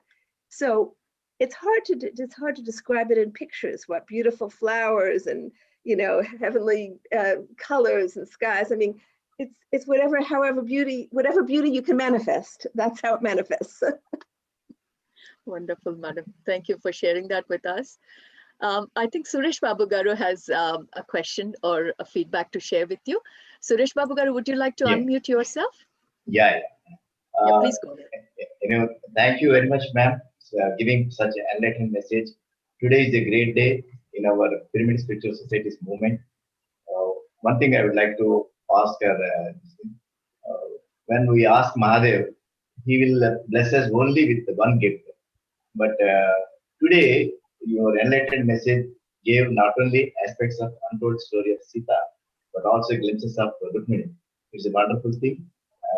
S1: So it's hard to describe it in pictures, what beautiful flowers and heavenly colors and skies. I mean, it's whatever beauty you can manifest. That's how it manifests.
S2: Wonderful, madam. Thank you for sharing that with us. I think Suresh Babu Garu has a question or a feedback to share with you. Suresh Babu Garu, would you like to unmute yourself?
S5: Yeah.
S2: Please go ahead.
S5: Thank you very much, ma'am, for giving such an enlightening message. Today is a great day in our Pyramid Spiritual Society's movement. One thing I would like to ask her, when we ask Mahadev, he will bless us only with one gift. But today, your enlightened message gave not only aspects of untold story of Sita, but also glimpses of Rukmini. It's a wonderful thing.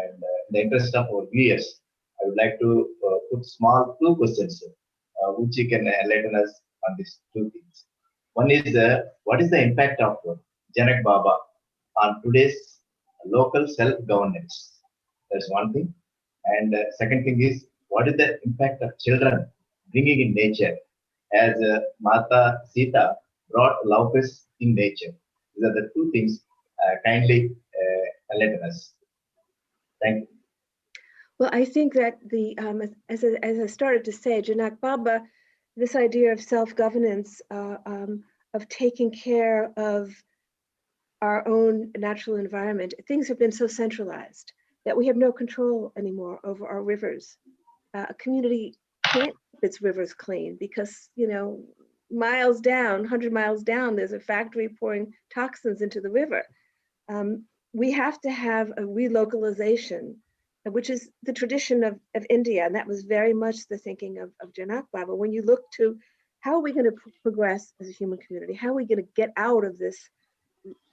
S5: And in the interest of our viewers, I would like to put small two questions which you can enlighten us on these two things. One is what is the impact of Janak Baba on today's local self-governance? That's one thing. And second thing is, what is the impact of children bringing in nature as Mata Sita brought love peace in nature? These are the two things. Kindly enlighten us. Thank you.
S1: Well, I think that as I started to say, Janak Baba, this idea of self-governance, of taking care of our own natural environment, things have been so centralized that we have no control anymore over our rivers. A community can't keep its rivers clean because, miles down, 100 miles down, there's a factory pouring toxins into the river. We have to have a relocalization, which is the tradition of India. And that was very much the thinking of Janak Baba. When you look to how are we going to progress as a human community? How are we going to get out of this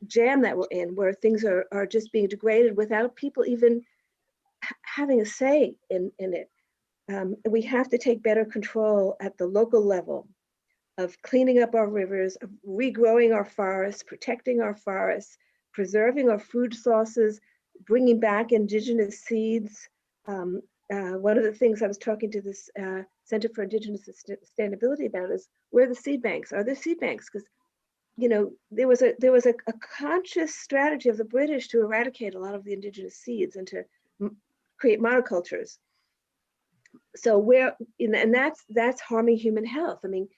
S1: jam that we're in, where things are just being degraded without people even having a say in it? We have to take better control at the local level of cleaning up our rivers, of regrowing our forests, protecting our forests, preserving our food sources, bringing back indigenous seeds. One of the things I was talking to this Center for Indigenous Sustainability about is where are the seed banks? Are there seed banks? Because there was a conscious strategy of the British to eradicate a lot of the indigenous seeds and to create monocultures. So and that's harming human health. I mean,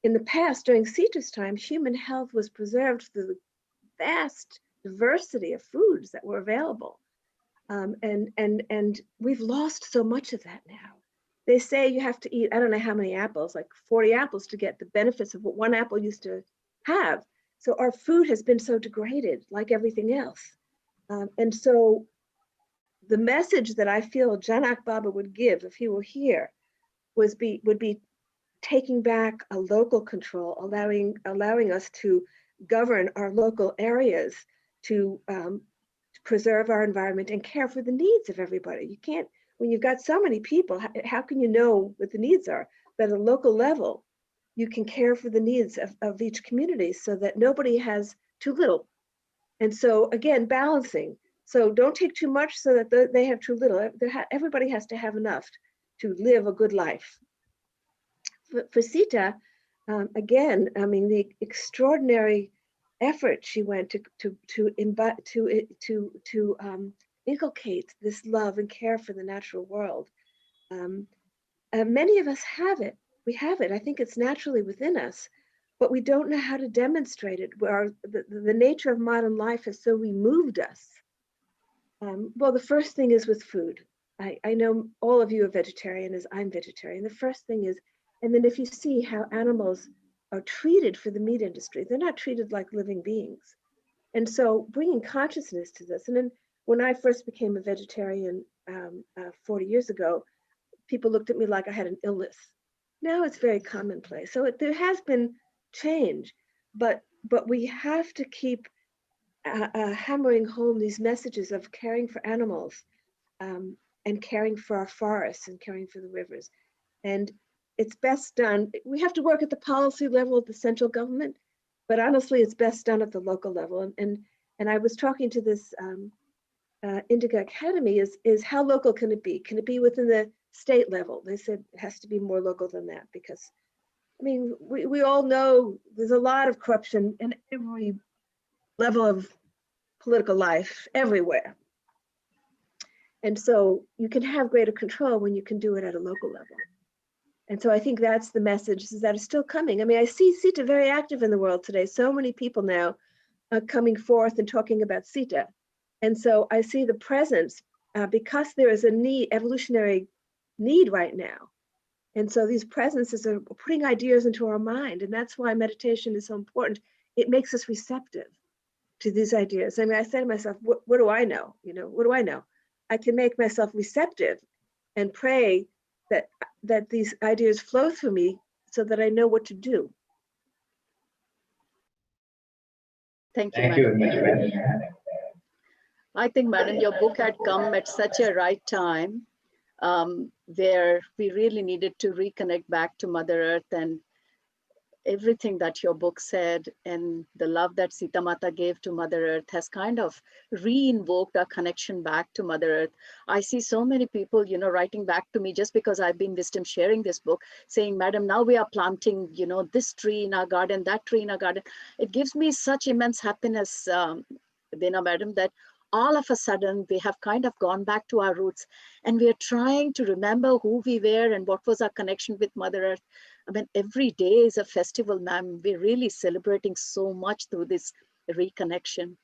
S1: in the past, during Sita's time, human health was preserved through the vast diversity of foods that were available. And we've lost so much of that now. They say you have to eat, I don't know how many apples, like 40 apples to get the benefits of what one apple used to have. So our food has been so degraded, like everything else. And so the message that I feel Janak Baba would give if he were here would be taking back a local control, allowing us to govern our local areas, to preserve our environment and care for the needs of everybody. You can't, when you've got so many people, how can you know what the needs are? But at a local level, you can care for the needs of each community so that nobody has too little. And so again, balancing. So don't take too much so that they have too little. Everybody has to have enough to live a good life. For Sita, again, I mean, the extraordinary effort she went to inculcate this love and care for the natural world. Many of us have it. We have it. I think it's naturally within us, but we don't know how to demonstrate it. The nature of modern life has so removed us. Well, the first thing is with food. I know all of you are vegetarian as I'm vegetarian. The first thing is, and then if you see how animals are treated for the meat industry, they're not treated like living beings. And so bringing consciousness to this. And then when I first became a vegetarian 40 years ago, people looked at me like I had an illness. Now it's very commonplace. So there has been change, but we have to keep hammering home these messages of caring for animals and caring for our forests and caring for the rivers. And it's best done, we have to work at the policy level of the central government, but honestly, it's best done at the local level. And I was talking to this Indica Academy is how local can it be? Can it be within the state level? They said it has to be more local than that because, I mean, we all know there's a lot of corruption in every level of political life everywhere. And so you can have greater control when you can do it at a local level. And so I think that's the message that is still coming. I mean, I see Sita very active in the world today. So many people now are coming forth and talking about Sita. And so I see the presence because there is a need, evolutionary need right now. And so these presences are putting ideas into our mind. And that's why meditation is so important. It makes us receptive to these ideas. I mean, I say to myself, what do I know? You know, what do I know? I can make myself receptive and pray that these ideas flow through me so that I know what to do.
S2: Thank you,
S5: Thank you
S2: madam.
S5: very much, madam.
S2: I think, madam, your book had come at such a right time where we really needed to reconnect back to Mother Earth, and everything that your book said and the love that Sita Mata gave to Mother Earth has kind of re-invoked our connection back to Mother Earth. I see so many people, you know, writing back to me just because I've been wisdom sharing this book, saying, madam, now we are planting, you know, this tree in our garden, that tree in our garden. It gives me such immense happiness, Dena madam, that all of a sudden we have kind of gone back to our roots and we are trying to remember who we were and what was our connection with Mother Earth. I mean, every day is a festival, ma'am. We're really celebrating so much through this reconnection.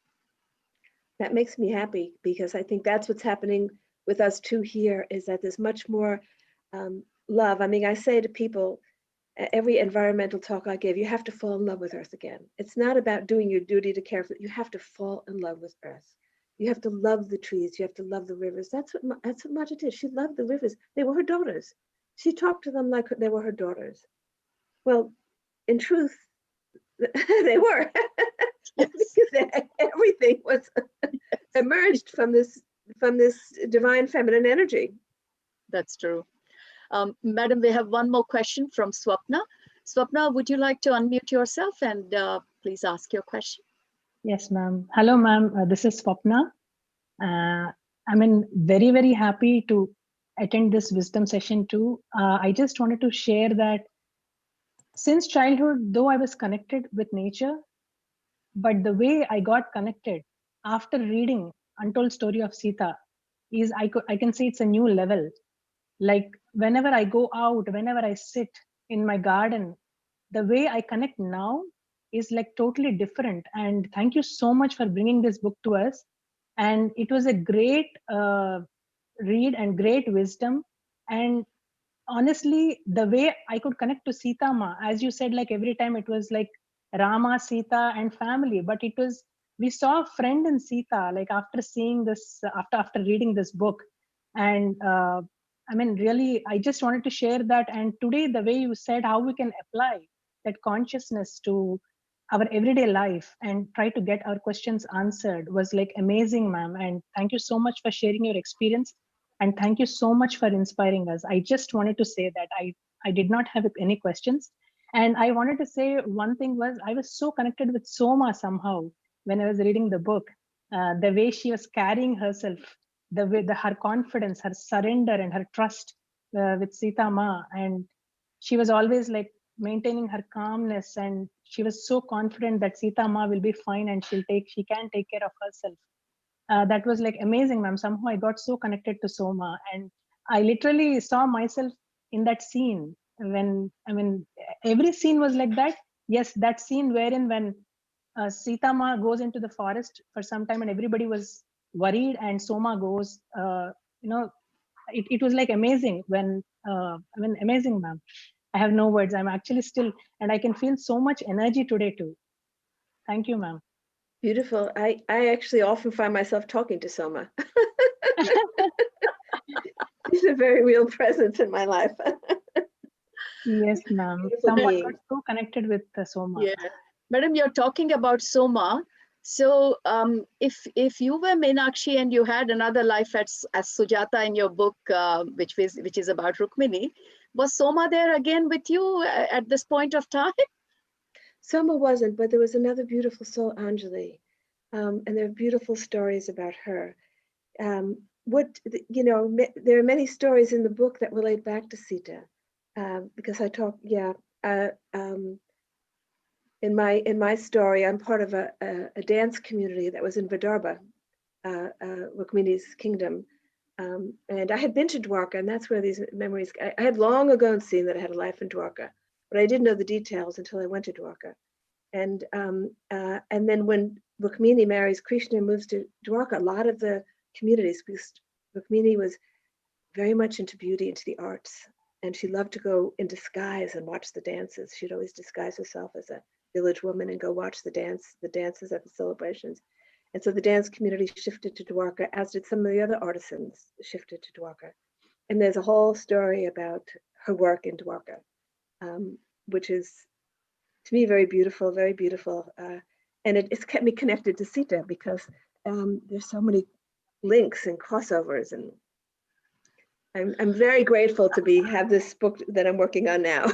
S1: That makes me happy because I think that's what's happening with us too here, is that there's much more love. I mean, I say to people, every environmental talk I give, you have to fall in love with Earth again. It's not about doing your duty to care for it. You have to fall in love with Earth. You have to love the trees. You have to love the rivers. That's what Mata did. She loved the rivers. They were her daughters. She talked to them like they were her daughters. Well, in truth, they were.
S2: Yes.
S1: Because everything was emerged from this divine feminine energy.
S2: That's true. Madam, we have one more question from Swapna. Swapna, would you like to unmute yourself and please ask your question?
S6: Yes, ma'am. Hello, ma'am. This is Swapna. I'm very, very happy to attend this wisdom session too. I just wanted to share that since childhood, though I was connected with nature, but the way I got connected after reading Untold Story of Sita is I can say it's a new level. Like whenever I go out, whenever I sit in my garden, the way I connect now is like totally different. And thank you so much for bringing this book to us. And it was a great read and great wisdom. And honestly, the way I could connect to Sita Ma, as you said, like every time it was like Rama, Sita, and family, but it was, we saw a friend in Sita, like after seeing this, after reading this book. And really, I just wanted to share that. And today, the way you said how we can apply that consciousness to our everyday life and try to get our questions answered was like amazing, ma'am. And thank you so much for sharing your experience. And thank you so much for inspiring us. I just wanted to say that I did not have any questions. And I wanted to say one thing was I was so connected with Soma somehow when I was reading the book. The way she was carrying herself, the way her confidence, her surrender, and her trust with Sita Ma, and she was always like maintaining her calmness, and she was so confident that Sita Ma will be fine and she can take care of herself. That was like amazing, ma'am. Somehow I got so connected to Soma, and I literally saw myself in that scene. When I mean, every scene was like that. Yes, that scene wherein when Sita Ma goes into the forest for some time and everybody was worried, and Soma goes. You know, it was like amazing when amazing, ma'am. I have no words. I'm actually still, and I can feel so much energy today too. Thank you, ma'am.
S1: Beautiful. I actually often find myself talking to Soma. She's a very real presence in my life.
S6: Yes, ma'am.
S1: Beautiful
S6: Someone
S1: being.
S6: got so connected with Soma.
S2: Yeah, Madam, you're talking about Soma. So if you were Meenakshi and you had another life as Sujata in your book, which is about Rukmini, was Soma there again with you at this point of time?
S1: Soma wasn't, but there was another beautiful soul, Anjali, and there are beautiful stories about her. There are many stories in the book that relate back to Sita, because I talk, in my story, I'm part of a dance community that was in Vidarbha, Rukmini's kingdom, and I had been to Dwarka, and that's where these memories. I had long ago seen that I had a life in Dwarka, but I didn't know the details until I went to Dwarka, and then when Rukmini marries Krishna and moves to Dwarka, a lot of the communities, because Rukmini was very much into beauty, into the arts, and she loved to go in disguise and watch the dances. She'd always disguise herself as a village woman and go watch the dances at the celebrations. And so the dance community shifted to Dwarka, as did some of the other artisans shifted to Dwarka. And there's a whole story about her work in Dwarka, which is, to me, very beautiful, very beautiful. And it's kept me connected to Sita, because there's so many links and crossovers, and I'm very grateful to have this book that I'm working on now.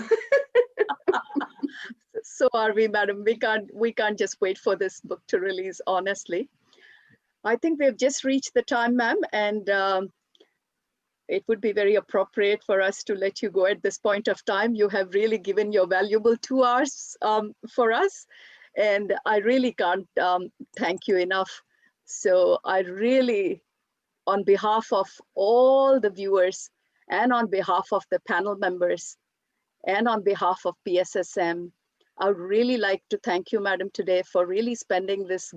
S2: So are we, madam. We can't just wait for this book to release, honestly. I think we've just reached the time, ma'am, and it would be very appropriate for us to let you go at this point of time. You have really given your valuable 2 hours for us, and I really can't thank you enough. So I really, on behalf of all the viewers and on behalf of the panel members and on behalf of PSSM, I would really like to thank you, madam, today for really spending this